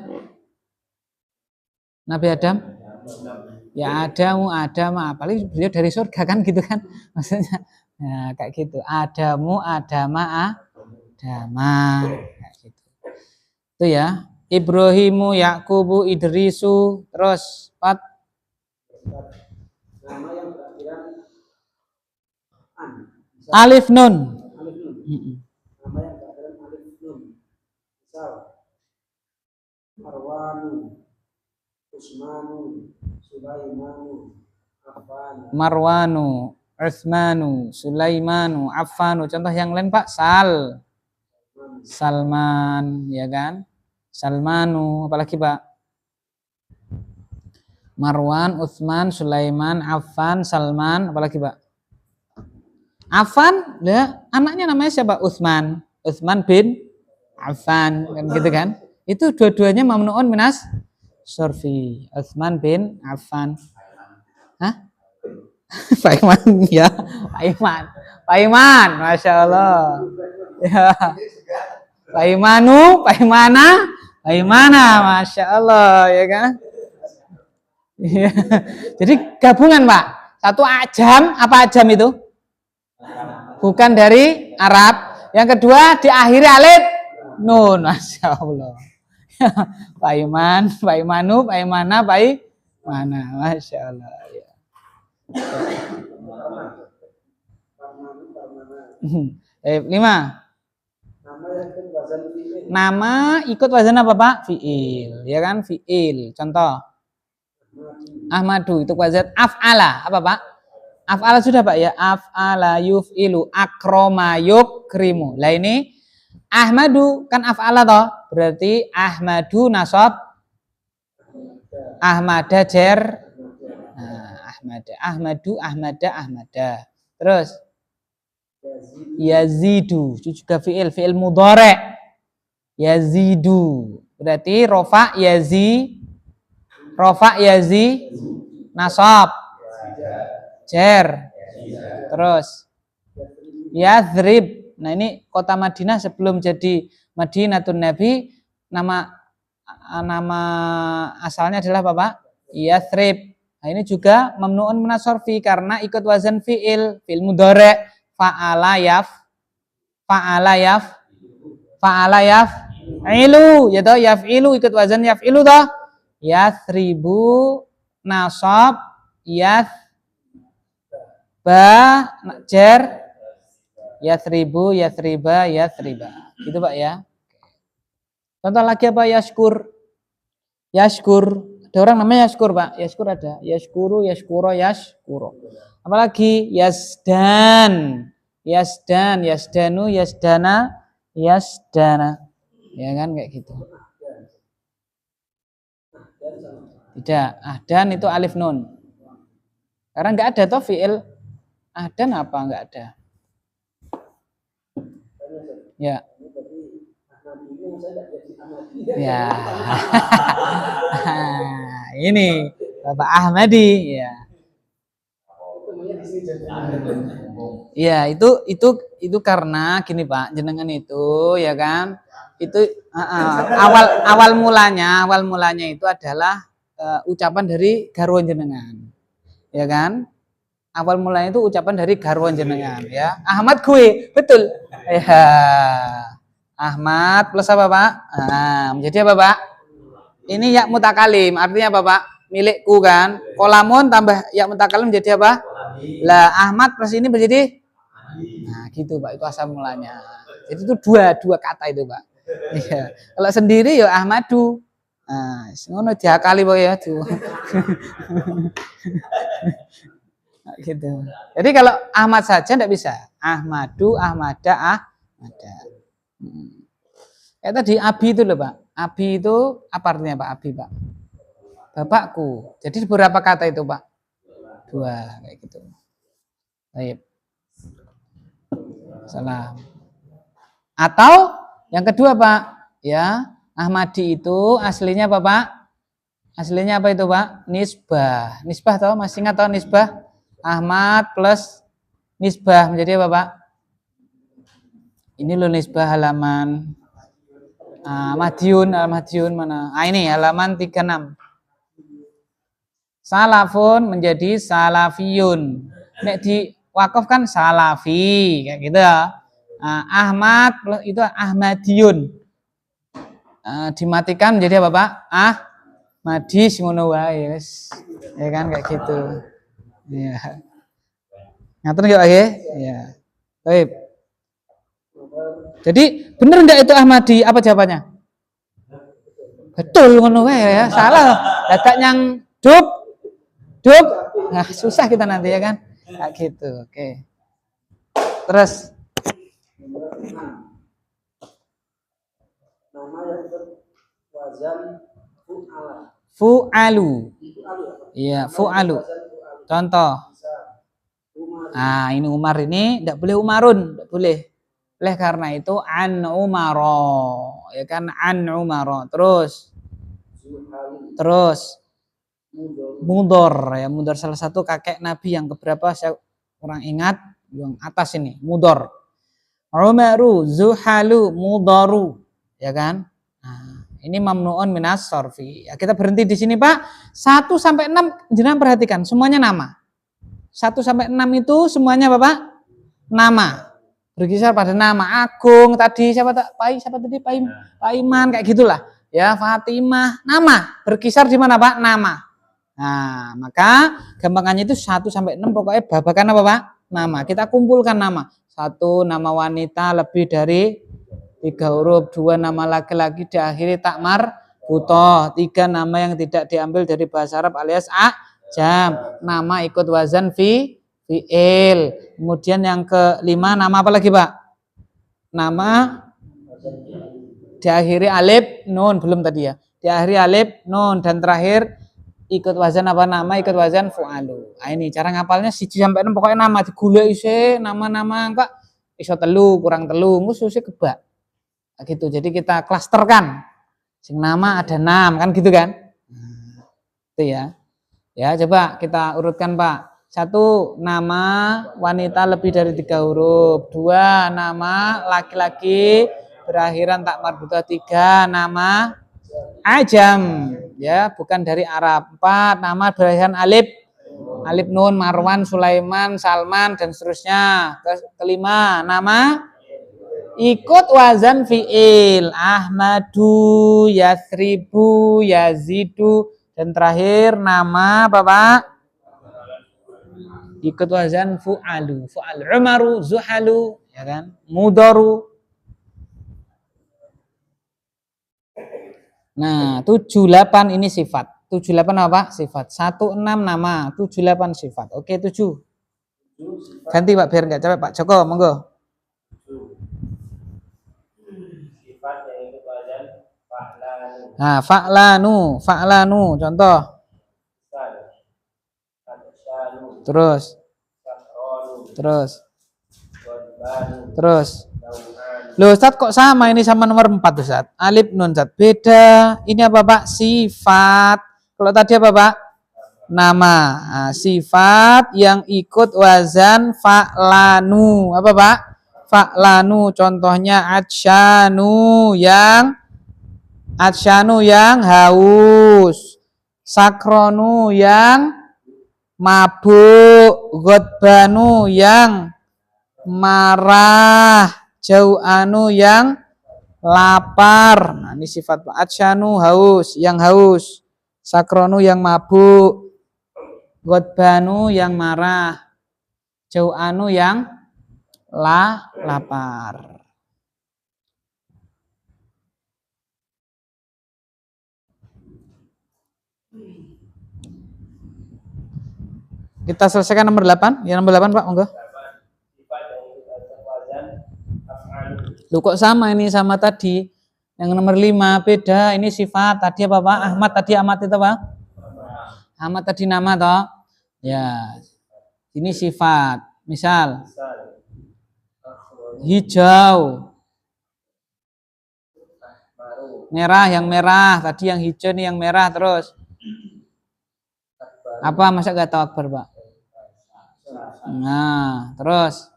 ya Adam, apalagi beliau dari surga kan gitu kan, maksudnya, ya kayak gitu. Adama, kayak gitu. Itu ya. Ibrahimu, Yakubu, Idrisu, terus Pat. Nama yang berakhiran Alif Nun. Nama yang berakhiran alif nun. Misal Marwanu, Usmanu, Sulaimanu, Affanu. Marwanu, Utsmanu, Sulaimanu, Affanu. Contoh yang lain Pak, Salman, ya kan? Salmanu, apalagi Pak? Marwan, Utsman, Sulaiman, Affan, Salman, apalagi Pak? Affan, ya, anaknya namanya siapa? Utsman bin Affan, kan gitu kan? Itu dua-duanya mamnuun minas sorfi. Utsman bin Affan. Hah? Pak Iman, ya. Pak Iman, Masya Allah. Ya. Pak Imana, Masya Allah, ya kan? Ya. Jadi gabungan Pak. Satu ajam, apa ajam itu? Bukan dari Arab. Yang kedua diakhiri alif nun, Masya Allah. Pak Imanu, Pak Imana, Masya Allah. Ya. Lima. Nama ikut wazan apa Pak? Fi'il, ya kan? Fi'il. Contoh. Ahmadu itu wazan af'ala, apa Pak? Af'ala sudah Pak ya? Af'ala yuf'ilu akroma yukrimu. Lah ini Ahmadu kan af'ala toh? Berarti Ahmadu nasab Ahmada jer. Nah, Ahmada. Terus Yazidu itu juga fi'il mudhari'. Yazidu berarti rofa yazi nasab jer. Terus Yathrib. Nah ini kota Madinah sebelum jadi Madinatun Nabi, nama asalnya adalah apa Pak? Yathrib. Nah ini juga mamnuun minas sorfi karena ikut wazan fi'il mudhari'. Fa'ala yaf'ilu, ya toh yaf'ilu ikut wazan yaf'ilu toh. Yathribu nasab yathba jer yathribu yathriba gitu Pak ya. Contoh lagi apa? Yashkur. Ada orang namanya Yashkur Pak. Yashkur ada. Yashkuru, Yashkuro. Apalagi Yasdanu, Yasdana. Ya kan kayak gitu. Tidak, ahdan itu alif nun. Karena enggak ada toh fi'il ahdan apa enggak ada. Ya. Ya. Ini Bapak Ahmadi ya. Ya, itu itu karena gini Pak, jenengan itu ya kan, itu awal mulanya itu adalah ucapan dari garwa jenengan, ya kan? Awal mulanya itu ucapan dari garwa jenengan, ya. Ahmad gue, betul. Ya. Ahmad plus apa Pak? Nah, menjadi apa Pak? Ini ya mutakalim, artinya apa Pak? Milikku kan. Kolamun tambah ya mutakalim menjadi apa? Lah Ahmad plus ini menjadi, nah gitu Pak, itu asal mulanya. Jadi itu dua kata itu Pak. Iya. Kalau sendiri ya Ahmadu. Nah, ngono diakali Pak ya tuh. Gitu. Jadi kalau Ahmad saja tidak bisa. Ahmadu, Ahmada, Ahmada. Tadi Abi itu loh Pak. Abi itu apa artinya Pak? Abi Pak. Bapakku. Jadi berapa kata itu Pak? 2 kayak gitu. Baik. Salam. Atau yang kedua Pak, ya Ahmadi itu aslinya apa Pak? Aslinya apa itu Pak? Nisbah. Nisbah tahu? Masih ingat tahu nisbah? Ahmad plus nisbah menjadi apa Pak? Ini loh nisbah halaman Madiun mana? Ini halaman 36. Salafun menjadi salafiyun. Nek di wakaf kan salafi kayak gitu ya. Ahmad itu Ahmadiyun. Dimatikan menjadi apa Pak? Ahmadis ngono wae wis. Ya kan kayak gitu. Ya. Ngaten nggih Pak nggih? Ya. Baik. Jadi benar enggak itu Ahmadi? Apa jawabannya? Betul ngono wae ya. Salah. Dadak nyang dub. Nah, susah kita nanti ya kan? Kayak gitu. Oke. Terus nama yang berwazan fu'alu. Iya, fu'alu. Contoh. Ini Umar ini tidak boleh Umarun, tidak boleh. Oleh karena itu an Umaro, ya kan an Umaro. Terus Mudor ya, Mudor salah satu kakek Nabi yang keberapa saya kurang ingat, yang atas ini Mudor. Umaru, Zuhalu, Mudaru, ya kan? Nah, ini mamnuun minas sorfi. Ya, kita berhenti di sini Pak. 1 sampai 6 jenengan perhatikan, semuanya nama. 1 sampai 6 itu semuanya Bapak nama. Berkisar pada nama. Agung tadi siapa tadi? Pak Iman kayak gitulah. Ya, Fatimah, nama. Berkisar di mana Pak? Nama. Nah, maka gampangannya itu 1 sampai 6 pokoknya babakan apa Pak? Nama. Kita kumpulkan nama. 1 nama wanita lebih dari 3 huruf, 2 nama laki-laki diakhiri takmar butoh, 3 nama yang tidak diambil dari bahasa Arab alias jam, nama ikut wazan fi'il. Kemudian yang kelima nama apa lagi Pak? Nama diakhiri alif nun, belum tadi ya. Diakhiri alif nun dan terakhir ikut wazan apa? Nama ikut wazan fu'alu. Nah, ini cara ngapalnya 1 sampai 6 pokoknya nama digulai isi nama-nama enggak iso telu kurang telu musuh kebak. Nah, gitu. Jadi kita klasterkan. Sing nama ada 6 kan gitu kan? Nah, itu ya. Ya, coba kita urutkan Pak. 1 nama wanita lebih dari 3 huruf. 2 nama laki-laki berakhiran tak marbuthah. 3 nama ajam, ya bukan dari Arab. 4 nama berakhiran alif nun, Marwan, Sulaiman, Salman dan seterusnya. Kelima nama ikut wazan fi'il, Ahmadu, Yathribu, Yazidu. Dan terakhir nama Bapak ikut wazan fu'alu, Umaru, Zuhalu, ya kan? Mudaru. Nah, 78 ini sifat. 78 apa? Sifat. 16 nama, 78 sifat. Oke, 7. Ganti Pak biar enggak capek Pak Joko, monggo. Sifat yang ikut wazan fa'lanu. Nah, fa'lanu contoh. Terus. Loh Ustaz kok sama ini sama nomor 4 Ustaz? Alif nun Ustaz. Beda. Ini apa Pak? Sifat. Kalau tadi apa Pak? Nama. Nah, sifat yang ikut wazan fa'lanu. Apa Pak? Fa'lanu contohnya atsyanu yang haus. Sakronu yang mabuk. Ghadbanu yang marah. Jau'anu yang lapar. Nah, ini sifat atsyanu haus, yang haus. Sakronu yang mabuk. Ghadbanu yang marah. Jau'anu yang lapar. Kita selesaikan nomor 8. Yang nomor 8 Pak, monggo. Lu kok sama ini sama tadi? Yang nomor 5 beda. Ini sifat. Tadi apa Pak? Ahmad tadi amat itu Pak? Ahmad tadi nama toh? Ya. Ini sifat. Misal hijau. Merah, yang merah. Tadi yang hijau nih yang merah terus. Apa masa gak tahu akbar Pak? Nah, terus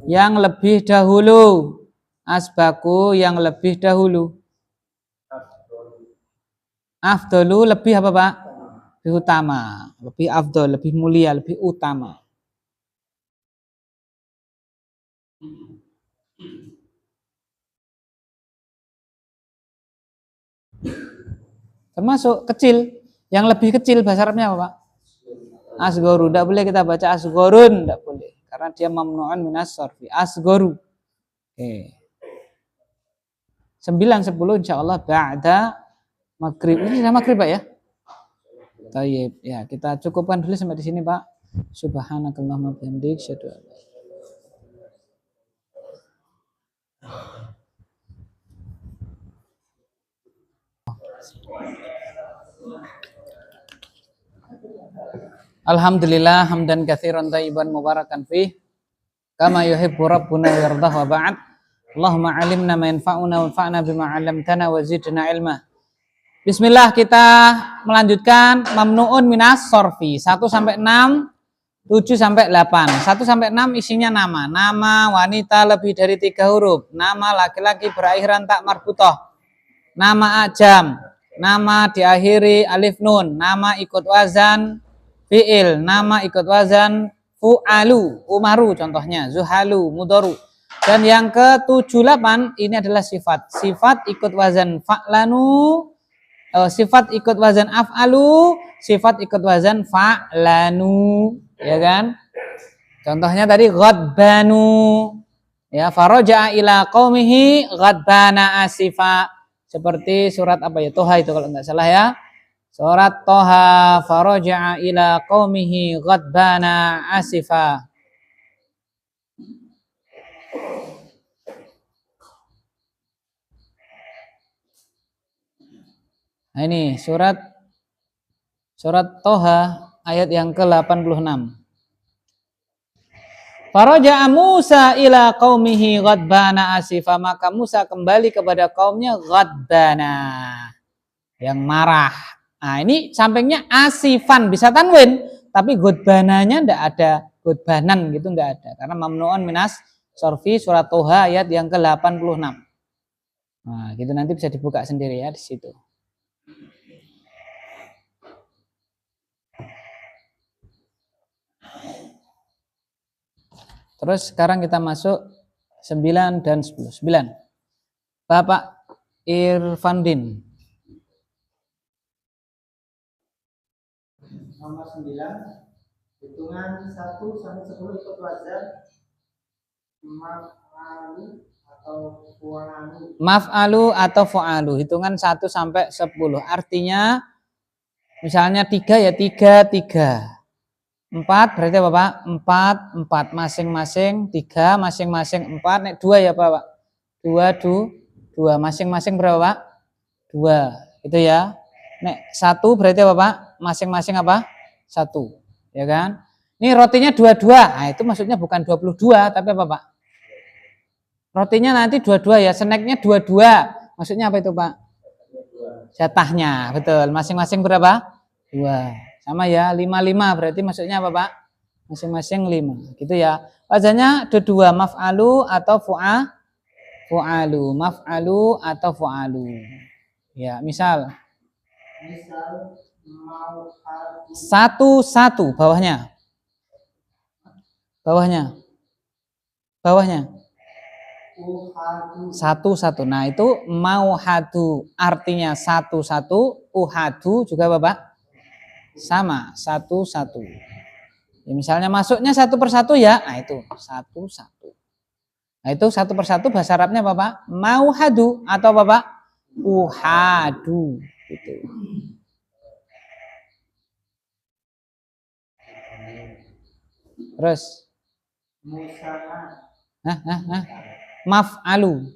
yang lebih dahulu. Asbaku yang lebih dahulu. Afdolu lebih apa Pak? Lebih utama. Lebih afdol, lebih mulia, lebih utama. Termasuk kecil. Yang lebih kecil bahasa Arabnya apa Pak? Asgoru. Tidak boleh kita baca asgorun. Tidak boleh. Karena dia mamnu'un minas sarfi. Asgoru. Oke. 9-10 insya Allah ba'da maghrib. Ini sudah maghrib Pak ya? Tayyib. Ya, kita cukupkan dulu sampai di sini Pak. Subhanakallahumma bihamdik. Asyhadu an la ilaha Alhamdulillah hamdan katsiran thayyiban mubarakan fih kama yuhibbu rabbuna wa yardah wa ba'd. Allahumma alimna ma yanfa'una wanfa'na bima 'allamtana wa zidna ilma. Bismillah, kita melanjutkan mamnu'un minas sorfi 1 sampai 6, 7 sampai 8. 1 sampai 6 isinya nama. Nama wanita lebih dari 3 huruf. Nama laki-laki berakhiran tak marbutoh. Nama ajam. Nama diakhiri alif nun. Nama ikut wazan fi'il. Nama ikut wazan fu'alu. Umaru contohnya. Zuhalu. Mudoru. Dan yang ke-78 ini adalah sifat. Sifat ikut wazan fa'lanu. Sifat ikut wazan af'alu. Sifat ikut wazan fa'lanu. Ya kan? Contohnya tadi ghadbanu. Ya, faraja'a ila qaumihi ghadbana asifa. Seperti surat apa ya? Toha itu kalau enggak salah ya. Surat Toha, faraja'a ila qaumihi ghadbana asifa. Nah, ini surat Toha ayat yang ke-86. Faraja'a Musa ila qaumihi ghadbana asifa, maka Musa kembali kepada kaumnya ghadbana, yang marah. Nah, ini sampingnya asifan bisa tanwin, tapi ghadbananya enggak ada, ghadbanan gitu enggak ada, karena mamnu'un minas sorfi surat Toha ayat yang ke-86. Nah, gitu nanti bisa dibuka sendiri ya di situ. Terus sekarang kita masuk 9 dan 10. 9. Bapak Irfandin. Nomor 9. Hitungan 1 sampai 10 ikut wazan maf'alu atau fu'alu. Maf'alu atau fu'alu. Hitungan 1 sampai 10. Artinya misalnya 3 ya 3, 3. 4 berarti apa Pak? 4, 4 masing-masing 3, masing-masing 4. Nek 2 ya Pak? 2, 2 masing-masing berapa Pak? 2. Itu ya. Nek 1 berarti apa Pak? Masing-masing apa? 1. Ya kan? Ini rotinya 22. Nah, itu maksudnya bukan 22 tapi apa Pak? Rotinya nanti 22 ya. Snacknya 22. Maksudnya apa itu Pak? Jatahnya. Betul. Masing-masing berapa? 2. Sama ya, 55 berarti maksudnya apa Pak? Masing-masing 5. Gitu ya. Wazannya ada 2, maf'alu atau fu'alu. Maf'alu atau fu'alu. Ya, misal mau satu bawahnya. Satu. Nah, itu mauhadu artinya satu. Uhadu juga Bapak sama, satu. Ya, misalnya masuknya satu persatu ya, nah itu satu. Nah, itu satu persatu bahasa Arabnya Bapak mauhadu atau Bapak uhadu gitu. Terus maf'alu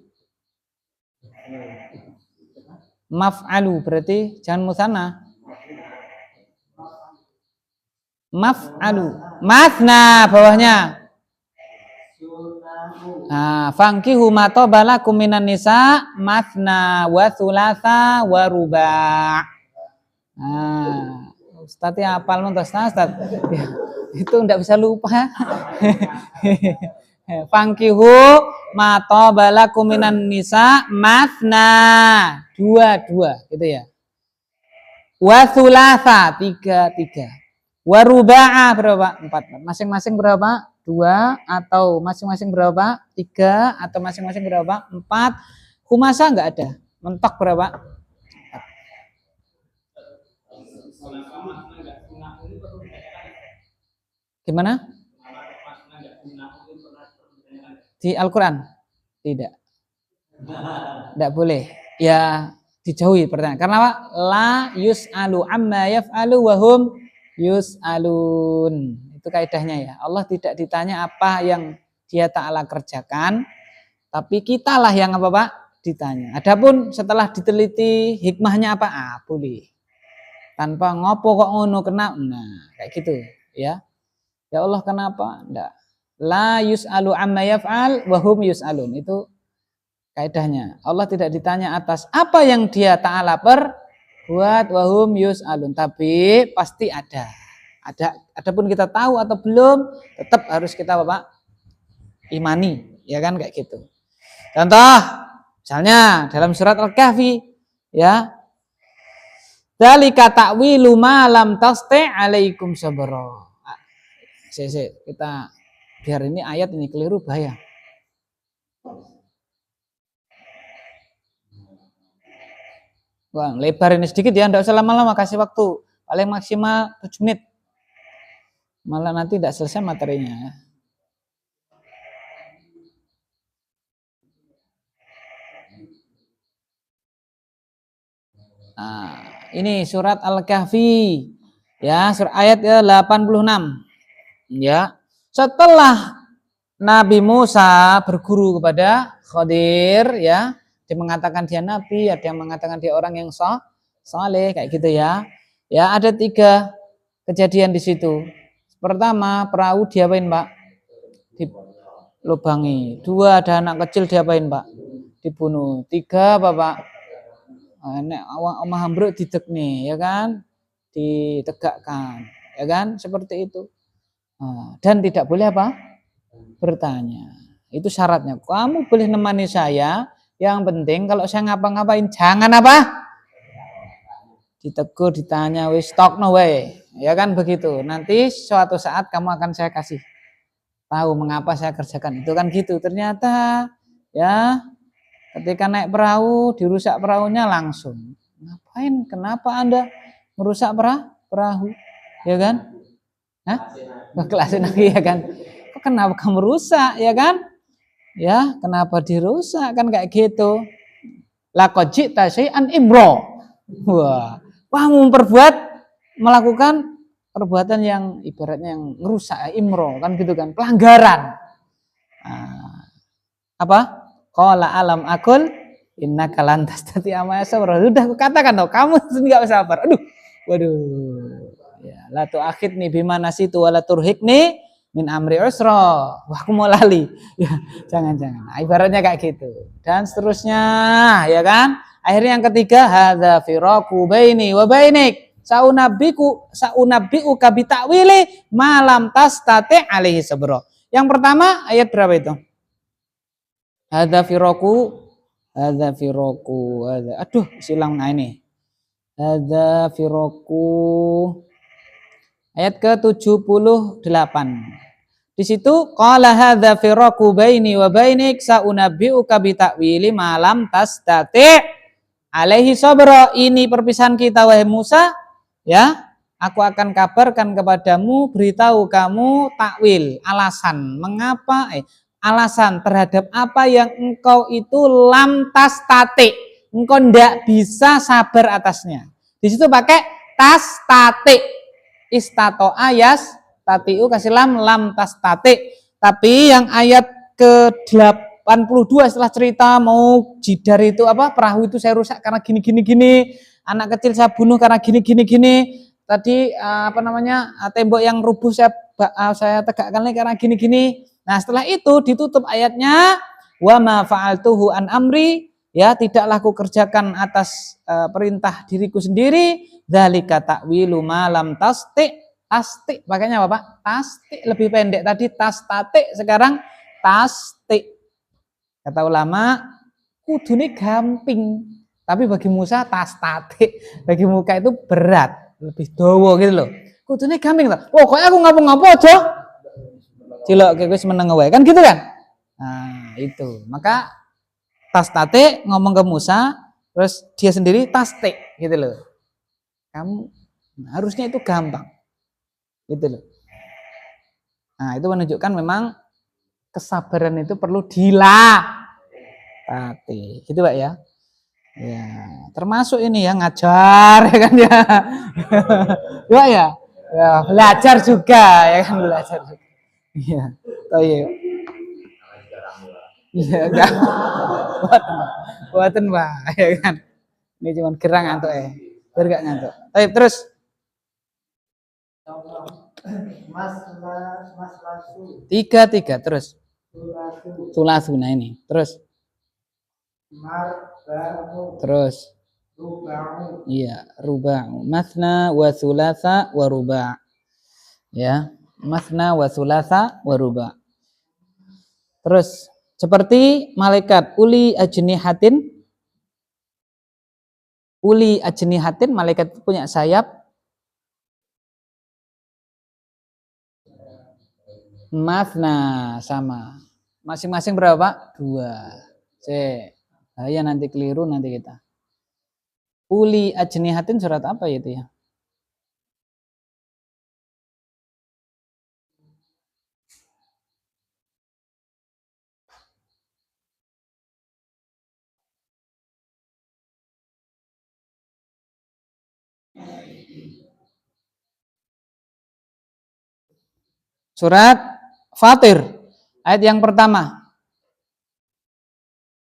berarti jangan musanna. Maf'alu masna bawahnya. Nah, fangkihu ma tabalakum minan nisa masna wa thulatha wa ruba'. Nah, Ustaz ya hafal mentos Ustaz. Ya, itu enggak bisa lupa. Fangkihu ma tabalakum minan nisa masna 2 gitu ya. Wa thulatha 3. Wa ruba'a berapa? 4. Masing-masing berapa? 2 atau masing-masing berapa? 3 atau masing-masing berapa? 4. Humasa enggak ada. Mentok berapa? Gimana? Di Al-Quran? Tidak. Tidak boleh. Ya dijauhi pertanyaan. Karena apa? La yus'alu amma yaf'alu wa hum yus'alun. Itu kaidahnya ya. Allah tidak ditanya apa yang Dia Ta'ala kerjakan, tapi kitalah yang apa Pak? Ditanya. Adapun setelah diteliti hikmahnya apa? Boleh. Tanpa ngopo kok ngono kena. Nah, kayak gitu ya. Ya Allah kenapa? Enggak. La yus'alu amma yaf'al wa hum yus'alun. Itu kaidahnya. Allah tidak ditanya atas apa yang Dia Ta'ala perbuat wa hum yus'alun, tapi pasti ada. Adapun kita tahu atau belum, tetap harus kita Bapak imani, ya kan kayak gitu. Contoh, misalnya dalam surat Al-Kahfi ya. Dzalika ta'wilu ma lam tasti' 'alaikum sabra. Kita biar ini ayat ini keliru bahaya. Wah, lebar ini sedikit ya, enggak usah lama-lama, kasih waktu paling maksimal 7 menit. Malah nanti tidak selesai materinya ya. Nah, ini surat Al-Kahfi ya, surat ayat 86 ya. Setelah Nabi Musa berguru kepada Khadir ya, dia mengatakan dia nabi, ada yang mengatakan dia orang yang saleh kayak gitu ya. Ya, ada 3 kejadian di situ. Pertama, perahu diapain, Pak? Dilubangi. 2, ada anak kecil diapain, Pak? Dibunuh. 3, Bapak? Nek omah ambruk didek nih, ya kan? Ditegakkan, ya kan? Seperti itu. Dan tidak boleh apa? Bertanya. Itu syaratnya. Kamu boleh nemani saya, yang penting kalau saya ngapa-ngapain jangan apa? Ditegur, ditanya, wis stokno wae. Ya kan begitu. Nanti suatu saat kamu akan saya kasih tahu mengapa saya kerjakan itu kan gitu. Ternyata ya ketika naik perahu dirusak perahunya langsung. Ngapain? Kenapa Anda merusak perahu? Ya kan? Hah? Kelasin lagi ya kan? Kenapa kamu rusak ya kan? Ya, kenapa dirusak kan kayak gitu. Laqad ji'ta syai'an imro. Wah, kamu melakukan perbuatan yang ibaratnya yang ngerusak, imro kan gitu kan, pelanggaran. Apa? Qala alam akul innaka lan tastati'a ma'a sabra. Sudah aku katakan dong, kamu enggak sabar. Aduh. Waduh. Ya, la tu'akhidni bima nasitu wa la turhiqni min amri usra. Wah, aku mau lali. Ya, jangan. Nah, ibaratnya kayak gitu. Dan seterusnya, ya kan? Akhirnya yang ketiga, hadza firaqu baini wa bainik. Saunabiuka bitakwili malam tastati alaihi sabra. Yang pertama ayat berapa itu? Hadza firaku, aduh silang nah ini. Hadza firaku ayat ke-78. Di situ qala hadza firaku baini wa bainik saunabiuka bitakwili malam tastati alaihi sabra. Ini perpisahan kita wahai Musa, ya. Aku akan kabarkan kepadamu, beritahu kamu takwil, alasan mengapa alasan terhadap apa yang engkau itu lam tastati, engkau ndak bisa sabar atasnya. Di situ pakai tastati, istato ayas tatiu kasih lam tastati. Tapi yang ayat ke-82 setelah cerita mau jidar itu apa, perahu itu saya rusak karena gini, anak kecil saya bunuh karena gini. Tadi tembok yang rubuh saya tegakkan lagi karena gini. Nah, setelah itu ditutup ayatnya wa ma fa'altuhu an amri, ya tidaklah aku kerjakan atas perintah diriku sendiri, dzalika ta'wilu ma lam tasti, makanya apa Pak? Tasti lebih pendek tadi tastati, sekarang tasti. Kata ulama kudune gamping, tapi bagi Musa tastati, bagi Musa itu berat, lebih dawa gitu loh. Kudune gamping to. Pokoknya aku ngapa-ngapa aja cilok kayak gue meneng wae kan gitu kan. Nah, itu. Maka tastate ngomong ke Musa, terus dia sendiri taste gitu loh. Kamu harusnya itu gampang. Gitu loh. Nah, itu menunjukkan memang kesabaran itu perlu dilatih. Gitu Pak ya. Ya, termasuk ini ya ngajar ya kan ya. Pak ya. Ya, belajar juga ya kan, belajar juga. Iya. Oh iya. Iya, enggak. Buatan Pak, ya kan. Ini cuma gerang ngantuk biar enggak ngantuk. Baik, terus. Tiga terus. Sulasu, nah ini. Terus. Terus. Iya, ruba'u. Masna wa sulasa wa ruba'. Ya, masna wa sulasa wa ruba'. Terus seperti malaikat uli ajnihatin, malaikat punya sayap. Masna sama. Masing-masing berapa Pak? 2. Ya nanti keliru nanti kita. Uli ajnihatin surat apa itu ya? Surat Fatir ayat yang pertama.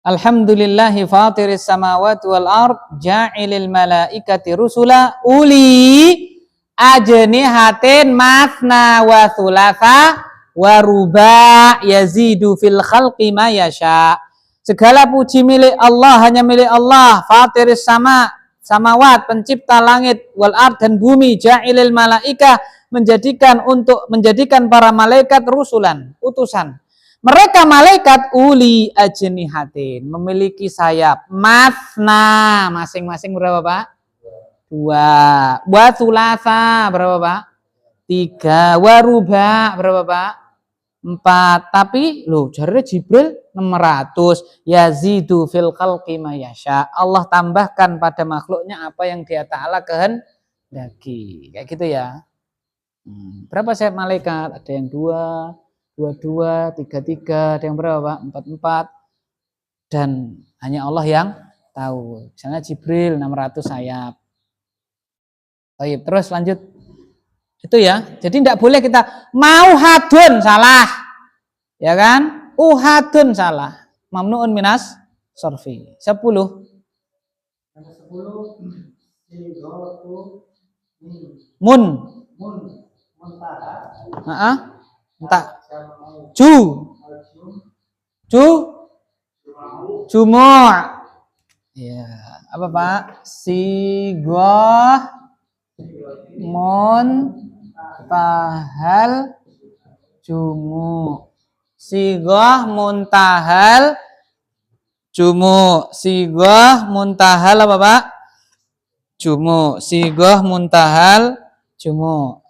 Alhamdulillahi fatiris samawati wal ard ja'ilil malaikati rusula uli ajnihatin masna wa thulatha wa ruba' yazidu fil khalqi ma yasha. Segala puji milik Allah, hanya milik Allah, fatiris samawat, pencipta langit, wal ard dan bumi, ja'ilil malaikah, menjadikan para malaikat rusulan, utusan. Mereka malaikat uli ajnihatin, memiliki sayap. Masna, masing-masing berapa Pak? 2. Wa thulatha berapa Pak? 3. Wa ruba berapa Pak? 4. Tapi loh, jarnya Jibril 600. Yazidu fil khalqi ma yasha. Allah tambahkan pada makhluknya apa yang Dia Ta'ala kehendaki. Kayak gitu ya. Berapa sayap malaikat? Ada yang 2, 3, ada yang berapa Pak? 4. Dan hanya Allah yang tahu. Misalnya Jibril 600 sayap. Baik, terus lanjut. Itu ya. Jadi tidak boleh kita mau hadun salah. Ya kan? Uhadun salah. Mamnuun minas sorfi. 10. Mun. Entah. Jumu'ah. Ya, apa Pak? Sigoh muntahal jumu. Sigoh muntahal jumu. Sigoh muntahal apa Pak? Jumu. Sigoh muntahal jumu.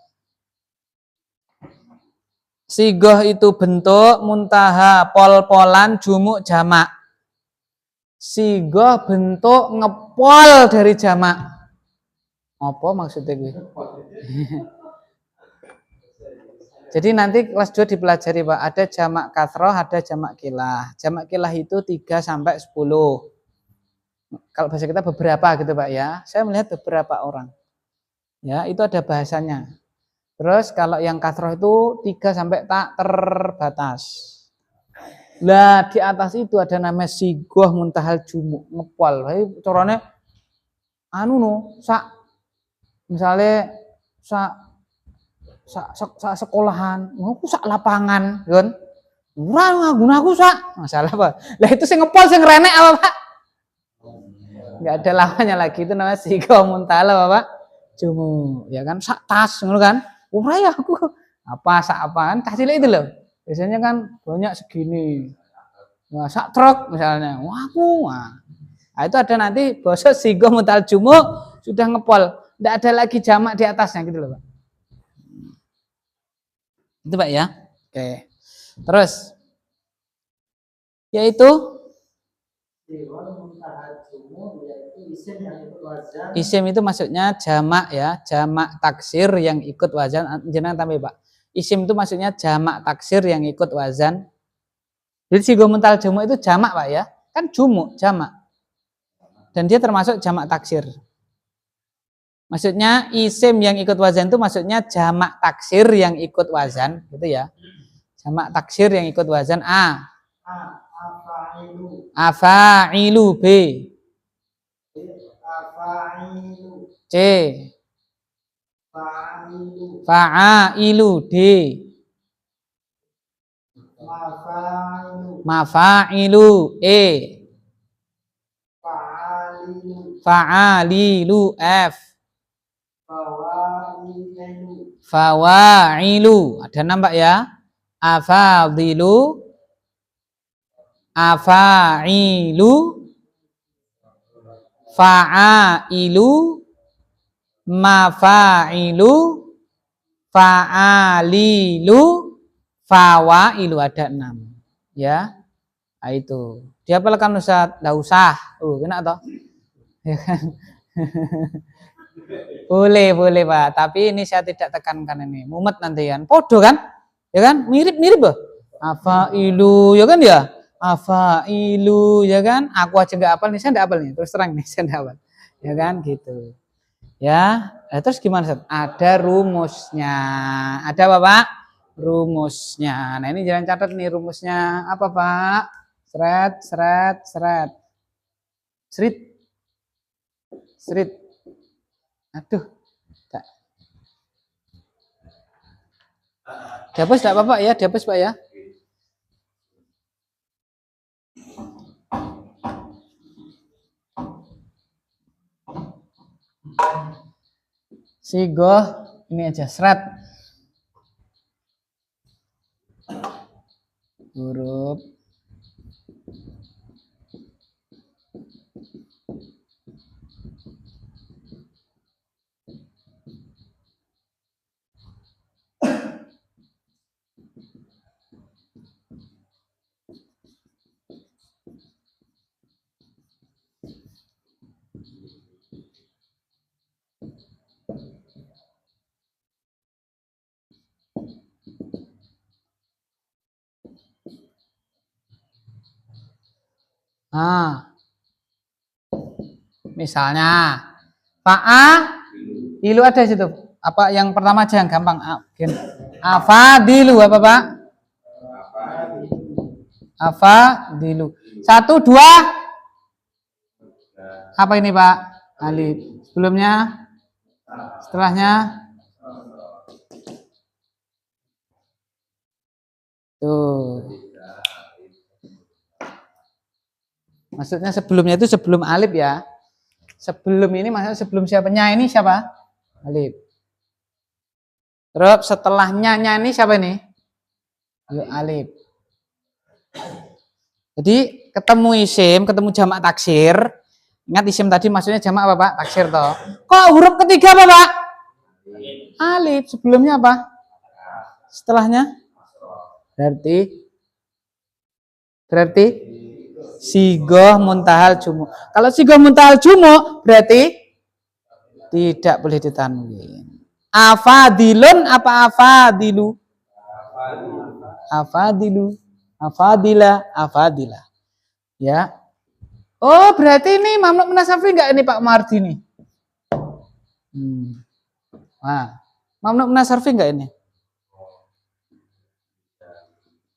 Sigoh itu bentuk, muntaha pol-polan, jumu jamak. Sigoh bentuk ngepol dari jamak. Apa maksudnya gue? Jadi nanti kelas 2 dipelajari Pak, ada jamak kasroh, ada jamak kilah. Jamak kilah itu 3 sampai 10. Kalau bahasa kita beberapa gitu Pak ya. Saya melihat beberapa orang. Ya, itu ada bahasanya. Terus kalau yang kasroh itu 3 sampai tak terbatas. Lah di atas itu ada namanya sigoh muntahal jumu, ngepol. Caranya anu no, misalnya sekolahan, aku sak lapangan, kan? Ora ngaku sak. Masalah apa? Lah itu sing ngepol sing renek apa, Pak? Enggak ada lawannya lagi, itu namanya sigoh muntahal apa, Pak? Jumu, ya kan? Sak tas ngono kan? Ora ya aku apa sak apaan kasih itu loh. Biasanya kan banyak segini. Nah, sak truk misalnya. Wah, aku. Nah, itu ada nanti bahasa sigoh muntahal jumu sudah ngepol. Tidak ada lagi jamak di atasnya gitu loh, Pak. Itu Pak ya. Oke. Terus yaitu isim itu maksudnya jamak ya, jamak taksir yang ikut wazan. Jangan tambah Pak. Isim itu maksudnya jamak taksir yang ikut wazan. Jadi sigoh muntahal jumu itu jamak Pak ya. Kan jumu jamak. Dan dia termasuk jamak taksir. Maksudnya isim yang ikut wazan itu maksudnya jamak taksir yang ikut wazan, gitu ya. Jamak taksir yang ikut wazan a. Afa'ilu b. C. Fa'ilu d. Mafa'ilu e. Fa'alilu f. Fawa'ilu, ada nampak ya? Afadilu, afa'ilu, fa'ailu, mafa'ilu, fa'alilu, fawailu, ada 6 ya. Nah, itu dihafalkan Ustaz, enggak usah. Kena toh? Ya kan? Boleh Pak, tapi ini saya tidak tekankan ini. Mumet nanti kan. Podo kan? Ya kan? Mirip loh. Afailu, ya kan ya? Afailu, ya kan? Aku aja enggak hafal nih, saya enggak hafal nih. Terus terang nih, saya enggak hafal. Ya kan gitu. Ya, terus gimana Ustaz? Ada rumusnya. Ada apa Pak? Rumusnya. Nah, ini jangan catat nih rumusnya. Apa Pak? Srit. Aduh. Dihapus enggak apa-apa ya? Dihapus Pak ya? Sigoh ini aja seret. Huruf misalnya fa'a ilu ada di situ. Apa yang pertama aja yang gampang? Afadilu apa Pak? Afadilu. 1, 2. Apa ini Pak? Alif. Sebelumnya? Setelahnya? Tuh. Maksudnya sebelumnya itu sebelum alif ya. Sebelum ini maksudnya sebelum siapanya ini siapa? Alif. Terus setelahnya ini siapa ini? Yuk alif. Jadi ketemu isim, ketemu jamak taksir. Ingat isim tadi maksudnya jamak apa Pak? Taksir toh. Kok huruf ketiga apa Pak? Alif. Sebelumnya apa? Setelahnya? Berarti sigoh muntahal jumu. Kalau sigoh muntahal jumu berarti tidak boleh ditanwin. Afadilun apa afadilu? Afadilu. Afadila, afadila. Ya. Oh, berarti ini mamluk munasarfi enggak ini Pak Mardi nih? Nah, mamluk munasarfi enggak ini?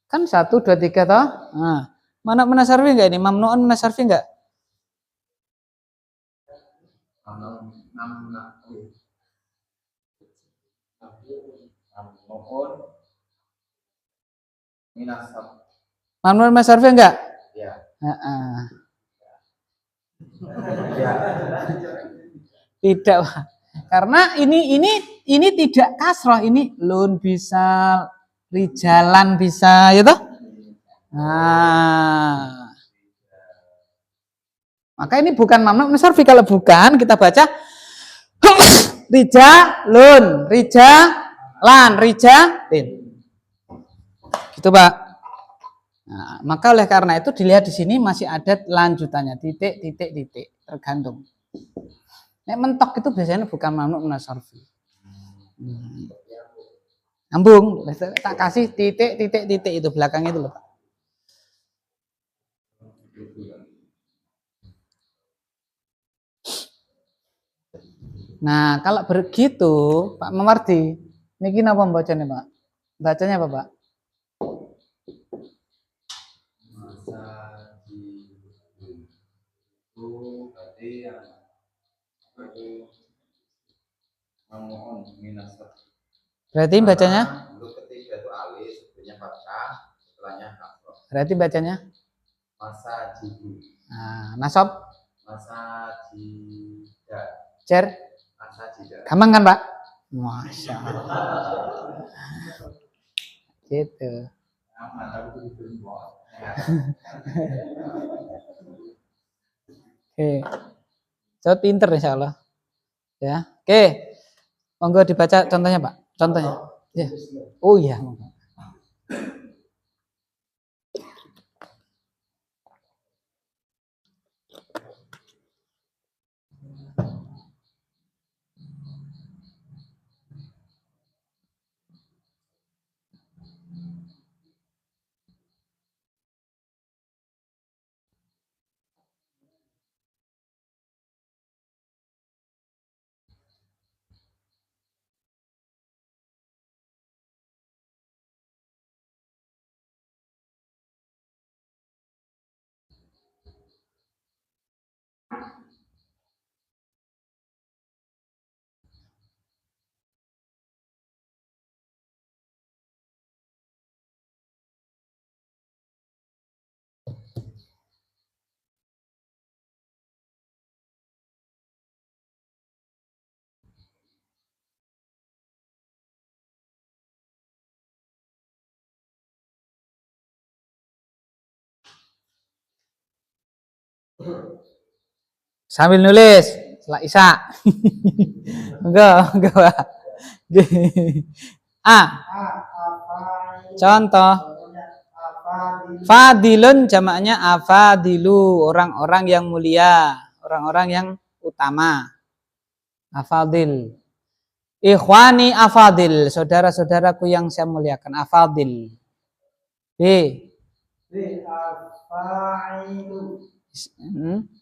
Kan 1 2 3 toh? Nah, mana munasarfi enggak ini? Mamnuun munasarfi enggak? Mamnuun munasarfi enggak? Ya. Ya. Tidak, Pak. Karena ini tidak kasroh, ini lun bisa, rijalan bisa, ya toh? Nah. Maka ini bukan mamnu munasarfi. Kalau bukan kita baca rijalun, rijalan, rijalin. Gitu, Pak. Nah, maka oleh karena itu dilihat di sini masih ada lanjutannya, titik, titik, titik, tergantung. Nek mentok itu biasanya bukan mamnu munasarfi. Nyambung, tak kasih titik, titik, titik itu belakang itu loh, Pak. Nah, kalau begitu, Pak Mamardi, ini apa bacanya, Pak? Bacanya apa, Pak? Berarti bacanya? Huruf ketiga itu alif, sebelumnya fathah, setelahnya kasroh. Berarti bacanya? Masajidu. Nah, nasab? Masajida. Cer? Masajida. Gampang kan, Pak? Masya Allah. Gitu. Oke. Saya pinter insya Allah. Ya. Oke. Monggo dibaca contohnya, Pak. Contohnya. Ya. Oh iya. Sambil nulis setelah Isya. Enggak, Pak. Contoh. Fadilun jamaknya afadilu, orang-orang yang mulia, orang-orang yang utama. Afadil. Ikhwani afadil, saudara-saudaraku yang saya muliakan, afadil. B.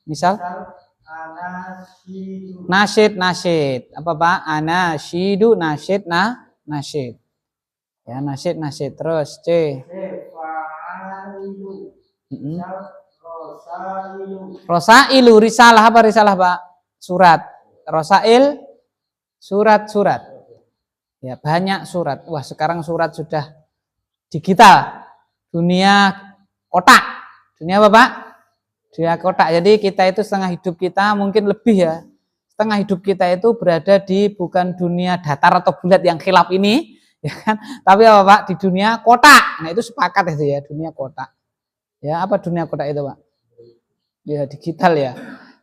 Misal? Nasyid, nasyid. Apa Pak? Anasyidu, nasyid, nasyid. Ya, nasyid, nasyid. Terus C. Rosailu, risalah apa risalah Pak? Surat. Rosail, surat-surat. Ya, banyak surat. Wah, sekarang surat sudah digital. Dunia kotak. Dunia apa Pak? Dunia kotak. Jadi kita itu setengah hidup kita mungkin lebih ya. setengah hidup kita itu berada di bukan dunia datar atau bulat yang khilaf ini, ya kan? Tapi apa Pak? Di dunia kotak. Nah itu sepakat itu ya, dunia kotak. Ya apa dunia kotak itu Pak? Ya digital ya,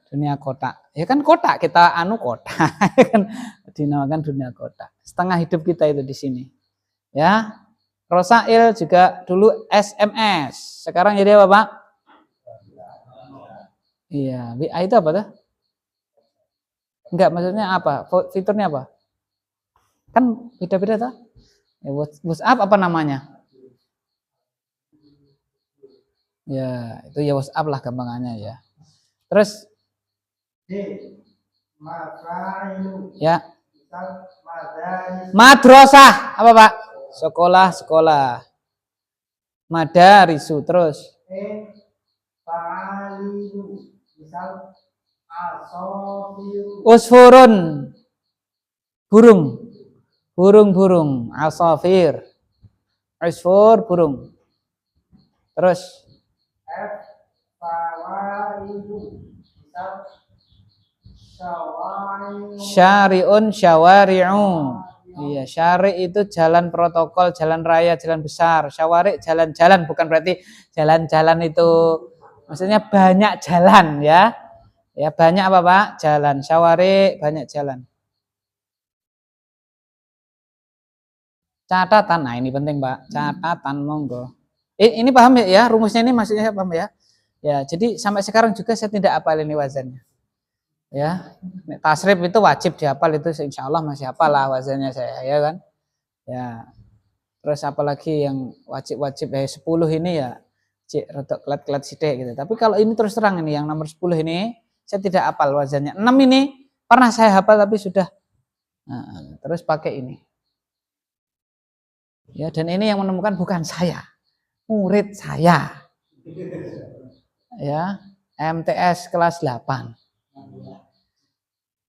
dunia kotak. Ya kan kotak kita kotak, ya kan dinamakan dunia kotak. Setengah hidup kita itu di sini. Ya, Rosail juga dulu SMS, sekarang jadi apa Pak? Iya, WA itu apa tuh? Enggak, maksudnya apa? Fiturnya apa? Kan beda-beda tuh. Ya, WhatsApp apa namanya? Ya, itu ya WhatsApp lah gampangannya ya. Terus ya. Madrasah apa Pak? Sekolah. Madarisu terus. Usfurun. Burung. Asafir. Usfur burung. Terus syari'un syawari'u. Iya, syari itu jalan protokol, jalan raya, jalan besar. Syawari jalan-jalan, bukan berarti jalan-jalan itu maksudnya banyak jalan ya. Ya banyak apa Pak? Jalan. Syawari banyak jalan. Catatan. Nah, ini penting Pak. Catatan monggo. Ini paham ya? Rumusnya ini maksudnya paham ya? Ya, jadi sampai sekarang juga saya tidak hafal ini wazannya. Ya, tasrif itu wajib dihafal, itu insya Allah masih hafal lah wazannya saya, ya kan? Ya, terus apalagi yang wajib 10 ini ya, rotok kelat sidik gitu. Tapi kalau ini terus terang ini yang nomor 10 ini saya tidak hafal wazannya. 6 ini pernah saya hafal tapi sudah. Nah, terus pakai ini. Ya, dan ini yang menemukan bukan saya, murid saya. Ya, MTS kelas 8.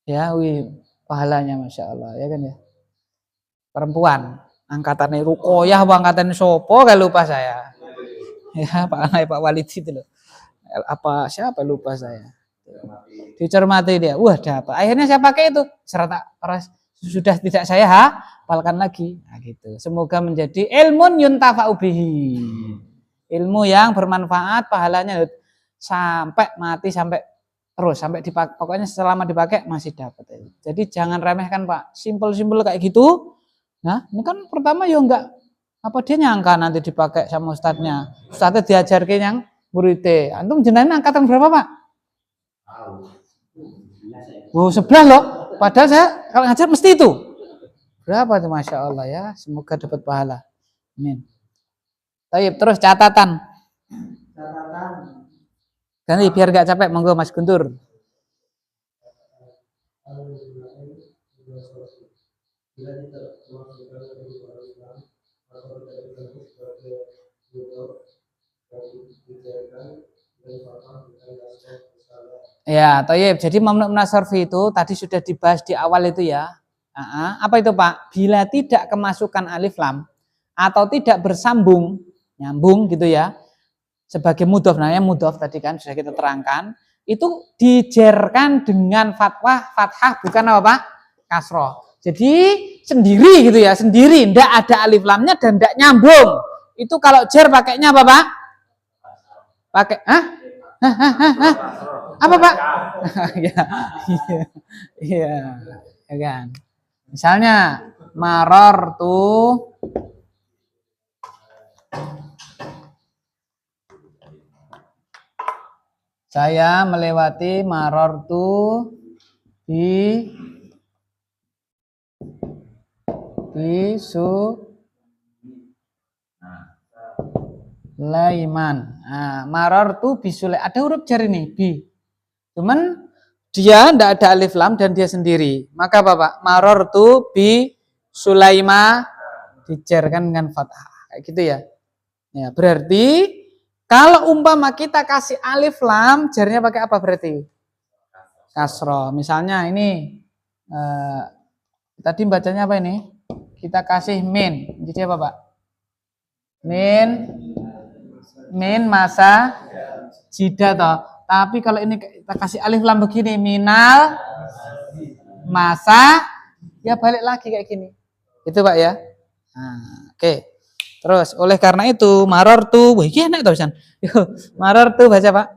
Ya, pahalanya Masya Allah, ya kan ya. Perempuan, angkatannya Rukoyah, angkatannya Sopo, gak lupa saya. Ya, Pak Walid itu loh. Apa siapa lupa saya. Dicermati dia. Wah, dapat. Akhirnya saya pakai itu. Sudah tidak saya hafalkan lagi. Nah, gitu. Semoga menjadi ilmun yuntafa'u bihi. Ilmu yang bermanfaat, pahalanya sampai mati, sampai terus sampai dipakai, pokoknya selama dipakai masih dapat. Jadi jangan remehkan Pak, simpel-simpel kayak gitu. Nah ini kan pertama ya enggak apa dia nyangka nanti dipakai sama ustadznya diajarkan yang muridnya. Antum jenengan angkatan berapa Pak? Wow 11 loh, padahal saya kalau ngajar mesti itu. Berapa tuh Masya Allah ya, semoga dapat pahala. Amin. Baik, terus catatan. Ganti biar gak capek, monggo Mas Guntur. Ya, Thayyib. Jadi mamnu min as-sarfi itu tadi sudah dibahas di awal itu ya. Apa itu Pak? Bila tidak kemasukan alif lam atau tidak bersambung, nyambung gitu ya. Sebagai mudhof, namanya mudhof tadi kan sudah kita terangkan, itu dijerkan dengan fathah bukan apa Pak? Kasroh. Jadi sendiri gitu ya, sendiri, ndak ada alif lamnya dan ndak nyambung. Itu kalau jer pakainya apa Pak? Pakai apa Pak? Iya, ya kan. Misalnya maror tuh saya melewati marortu di Sulaiman. Nah, marortu bisulaiman. Ada huruf jar ini bi. Cuman dia tidak ada alif lam dan dia sendiri. Maka Bapak marortu bi Sulaiman dijarkan dengan fathah. Kayak gitu ya. Ya, berarti kalau umpama kita kasih alif lam, jarnya pakai apa berarti? Kasroh. Misalnya ini, tadi bacanya apa ini? Kita kasih min. Jadi apa Pak? Min masa jida toh. Tapi kalau ini kita kasih alif lam begini, minal masa ya balik lagi kayak gini. Itu Pak ya. Nah, oke. Terus oleh karena itu marartu, wah iki enak to pisan. Yo, marartu baca Pak.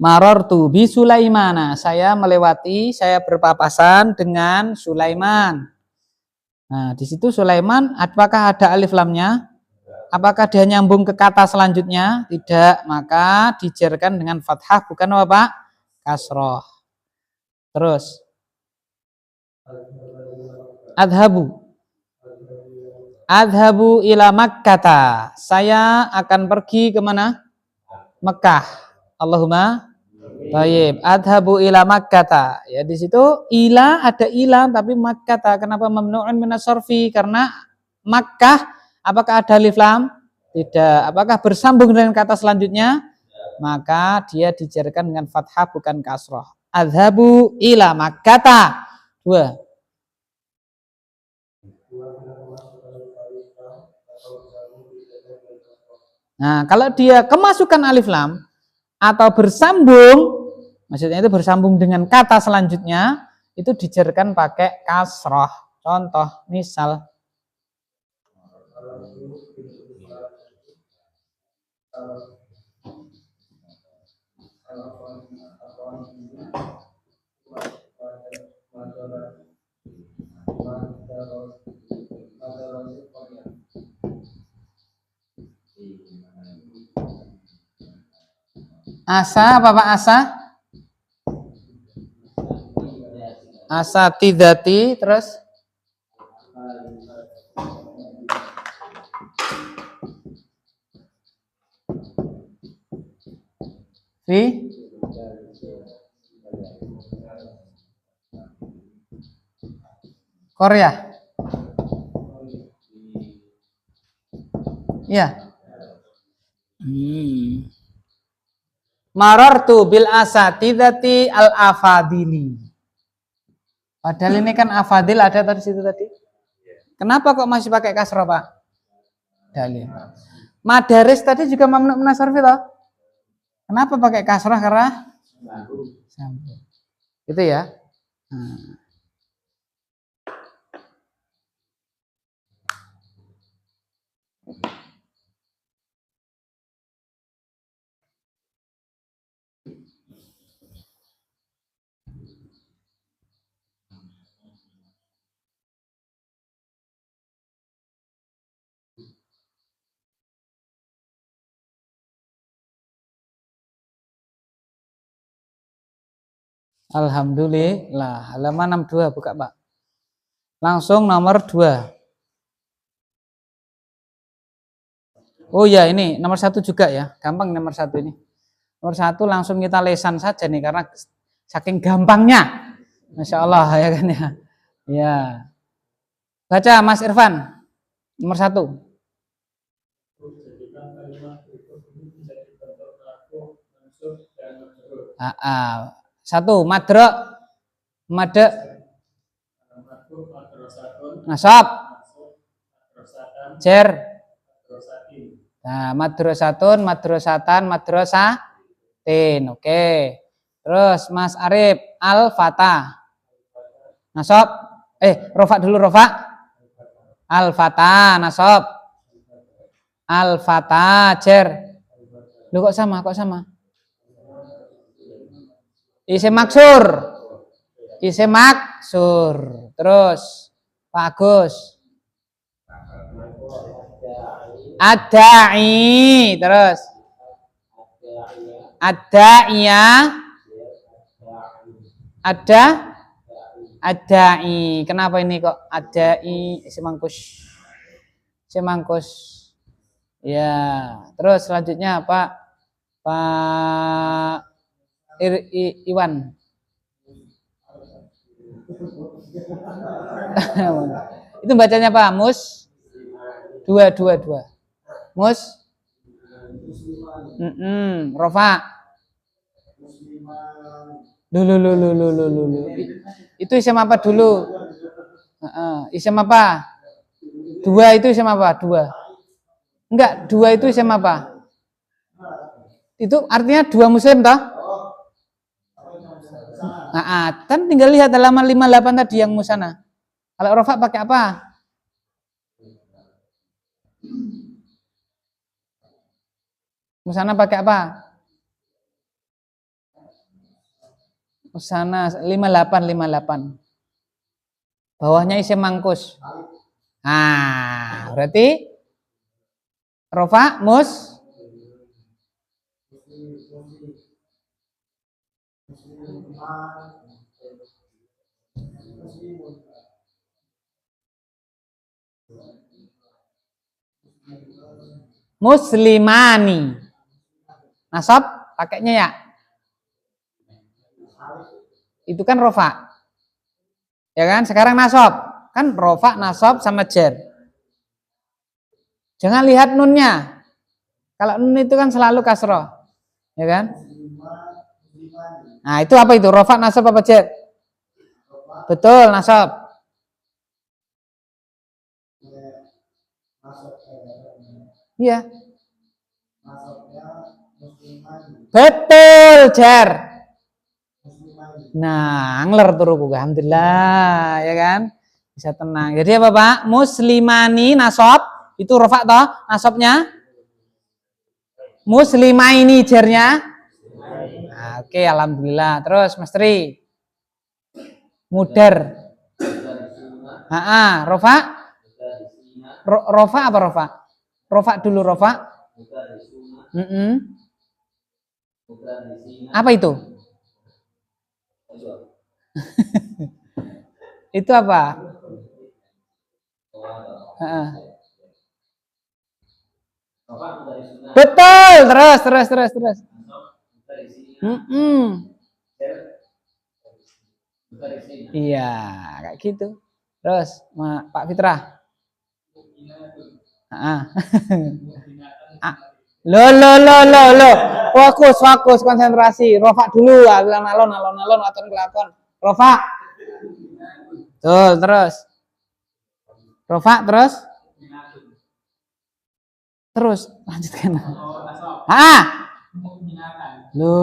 Marartu bi Sulaimana, saya melewati, saya berpapasan dengan Sulaiman. Nah, di situ Sulaiman apakah ada alif lamnya? Apakah dia nyambung ke kata selanjutnya? Tidak, maka dijerkan dengan fathah bukan apa Pak? Kasroh. Terus adhabu. Adhabu ila Makkata. Saya akan pergi kemana? Mekah. Allahumma baik. Adhabu ila Makkata. Ya di situ ila ada ila tapi Makkata. Kenapa mamnu'un minas sarfi? Karena Makkah apakah ada alif lam? Tidak. Apakah bersambung dengan kata selanjutnya? Maka dia dijarkan dengan fathah bukan kasroh. Adhabu ila Makkata. 2. Nah, kalau dia kemasukan alif lam atau bersambung, maksudnya itu bersambung dengan kata selanjutnya, itu dijarkan pakai kasroh. Contoh, misal asa apa Pak asa? Asa tidati terus fi Korea. Iya. Marartu bil asatidati al afadili. Padahal ini kan afadil ada tadi situ tadi. Kenapa kok masih pakai kasroh Pak? Dalil. Madaris tadi juga mamnu minas sarfi toh? Kenapa pakai kasroh? Karena sambung. Gitu ya. Alhamdulillah. Halaman 62 buka Pak. Langsung nomor 2. Oh ya ini nomor 1 juga ya. Gampang nomor 1 ini. Nomor 1 langsung kita lesan saja nih karena saking gampangnya. Masya Allah ya kan ya. Ya. Baca Mas Irfan. Nomor 1. Satu madro made nasab jer. Nah, madrosatun, madrosatan, madrosatin. Oke. Terus Mas Arif al-fata. Nasab. Rofa dulu rofa. Al-fata nasab. Al-fata jer. Lu kok sama? Isim maksur. Terus Pak Agus. Adai. Terus Adaiya. Adai. Kenapa ini kok adai isim mangkus? Ya, terus selanjutnya Pak Iwan. Itu bacanya apa? Mus. Dua. Mus. Rofa. Dulu. Itu isim apa dulu? Isim apa? Dua itu isim apa? Enggak, dua itu isim apa? Itu artinya dua muslim toh? Nah, kan tinggal lihat halaman 58 tadi yang musana. Kalau rofa pakai apa? Musana pakai apa? Musana 58. Bawahnya isim mangkus. Nah, berarti rofa muslimani. Nasab pakainya ya. Itu kan rofa. Ya kan? Sekarang nasab. Kan rofa, nasab sama jar. Jangan lihat nunnya. Kalau nun itu kan selalu kasroh. Ya kan? Nah, itu apa itu? Rofa, nasab apa jar? Betul, nasab. Iya. Betul, jar. Nah, angler turuku, alhamdulillah, ya kan? Bisa tenang. Jadi apa, Pak? Muslimani nasab itu rofa toh, nasabnya. Muslimaini jarnya. Nah, oke, alhamdulillah. Terus Mas Tri. Mudar. Rofa? Rofa apa rofa? Rofa dulu rofa. Apa itu? Itu apa? Betul, terus. Iya, kayak gitu. Terus, Pak Fitrah. Lo. Fokus, konsentrasi. Rofa dulu, alon, atau kelakon. Rofa. Tuh, terus. Rofa, terus lanjutkan. Lo.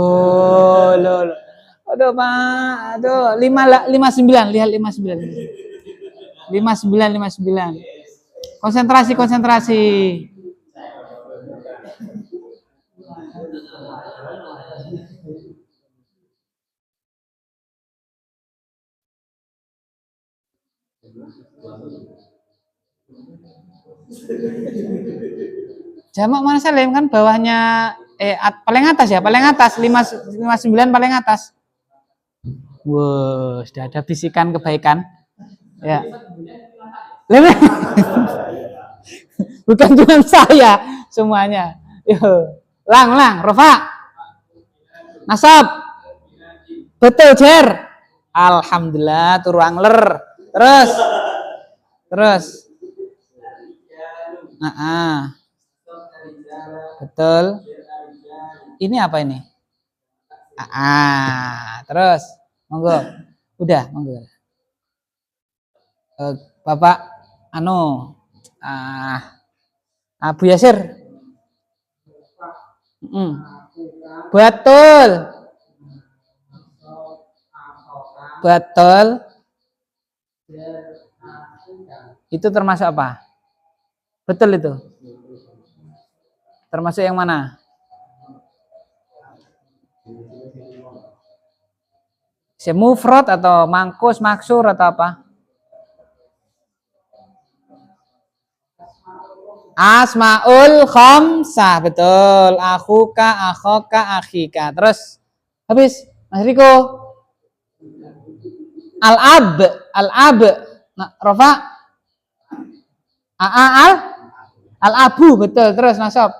Aduh, Pak. Aduh, 59, lihat 59. 59. Konsentrasi. Jamak mana salim kan bawahnya paling atas 59 paling atas. Wow, sudah ada bisikan kebaikan. Ya. Bukan cuma saya, semuanya. Yo. Lang, rofa. Nasab. Betul, jar. Alhamdulillah, turu angler. Terus. Betul. Ini apa ini? Terus. Monggo. Udah, monggo. Bapak Abu Yasir. Betul. Itu termasuk apa? Betul itu. Termasuk yang mana? Mufrad atau mangkus, maksur atau apa? Asmaul khamsah, betul. Akhuka, akhoka, akhika. Terus habis, Mas Riko. Al-ab. Nah, rofa. Al-abu, betul. Terus nasab.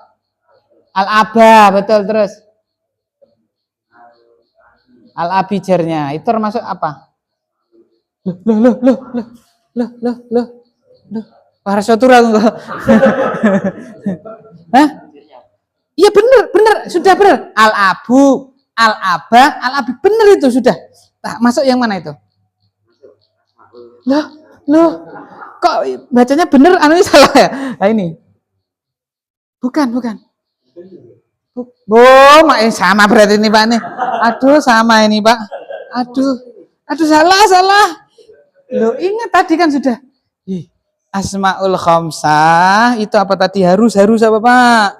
Al-aba, betul. Terus al-abijarnya itu termasuk apa? Loh. Para sotura enggak? Hah? Iya bener, sudah bener. Al-abu, al-aba, al-abi, bener itu sudah. Nah, masuk yang mana itu? Loh. Kok bacanya bener, ini salah ya? Nah ini. Bukan. Sama berarti ini Pak nih. Aduh, sama ini Pak. Aduh salah. Loh, ingat tadi kan sudah. Asmaul khamsah itu apa tadi? Harus apa, Pak?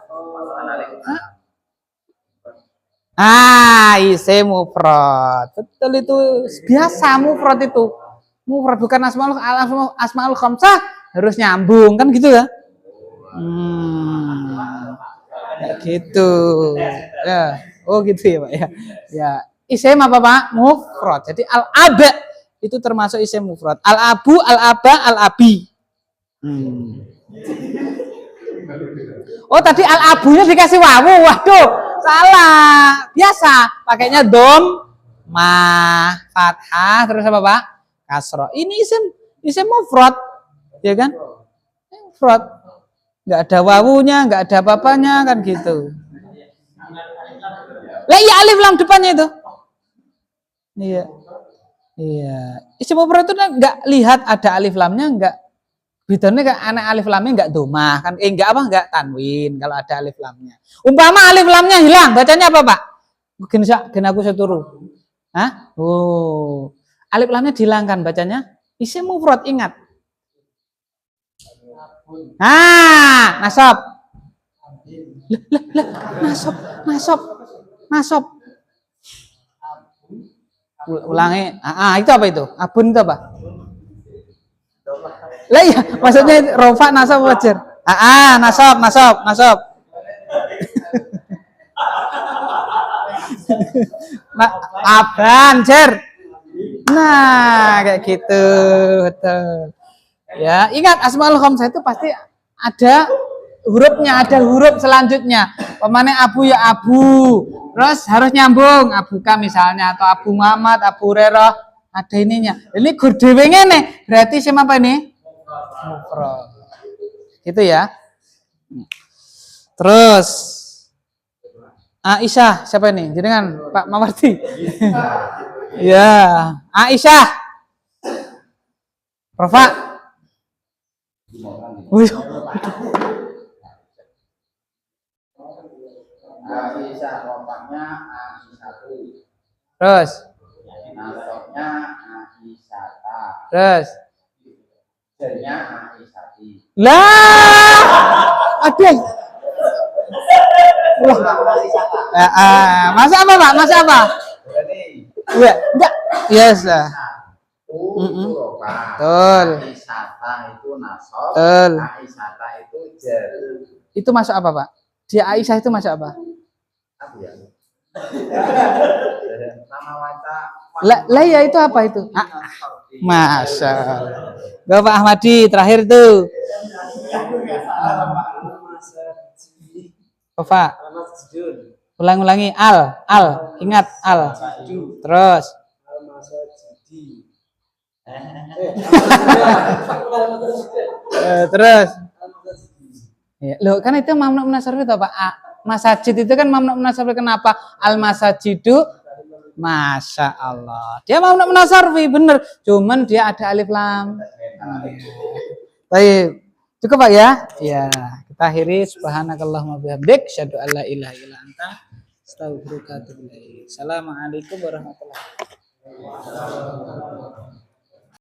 Isim mufrad. Betul itu. Biasa mufrad itu. Mufrad bukan asmaul khamsah harus nyambung kan gitu ya? Kayak gitu. Ya. Oh gitu ya, Pak ya. Ya. Isim apa, Pak? Mufrad. Jadi al-aba itu termasuk isim mufrad. Al-abu, al-aba, al-abi. Oh, tadi al-abunya dikasih wawu. Waduh, salah. Biasa pakainya dom, ma, fathah, terus apa, Pak? Kasroh. Ini isim mufrad. Ya kan? Mufrad. Enggak ada wawunya, enggak ada apa-apanya kan gitu. Lah iya alif lam depannya itu. Iya. Isim mufrad itu enggak lihat ada alif lamnya, enggak. Bedanya kan anak alif lamnya enggak domah kan? Enggak tanwin kalau ada alif lamnya. Umpama alif lamnya hilang, bacanya apa, Pak? Gen aku seturu. Hah? Oh. Alif lamnya dihilangkan, bacanya isim mufrad, ingat. Nasab. Nasab. Ulangi. Itu apa itu? Abun itu apa? Lah iya, maksudnya rofa nasab wajar. Nasab. Aban, Jer. Nah, kayak gitu. Betul. Ya, ingat asmaul khamsah itu pasti ada hurufnya, ada huruf selanjutnya. Pemane abu ya abu. Terus harus nyambung abuka misalnya atau Abu Muhammad, Abu Hurairah, ada ininya. Ini gur dhewe ngene, berarti sama apa ini? Mufrad. Gitu ya. Terus Aisyah, siapa ini? Jenengan Pak Mawardi. Ya, Aisyah. Rafa. Aisyah rompaknya Aisyatu. Terus Nasabnya Aisyata. Terus Jernya Aisyati. Lah ada. Masa apa, Pak? Masa apa? Iya, enggak. Yes lah. Betul. Aisyata itu nasab. Betul. Aisyata itu jer. Itu masuk apa, Pak? Dia Aisyah itu masuk apa? Apa ya? Nama waca. Lah ya itu apa itu? Masya Allah. Bapak Ahmadi terakhir tuh. Bapak. Ulangi al, ingat al. Terus. Terus. Ya, loh kan itu mamnu munasarif itu Pak. Masajid itu kan mamnu munasarif kenapa? Al masajidu. Masya Allah. Dia mamnu munasarif bener. Cuman dia ada alif lam. Baik. Cukup Pak ya? Ya. Kita akhiri subhanakallahumma bihamdik asyhadu an la ilaha illa anta astaghfiruka wa atubu ilaik. Assalamualaikum warahmatullahi wabarakatuh.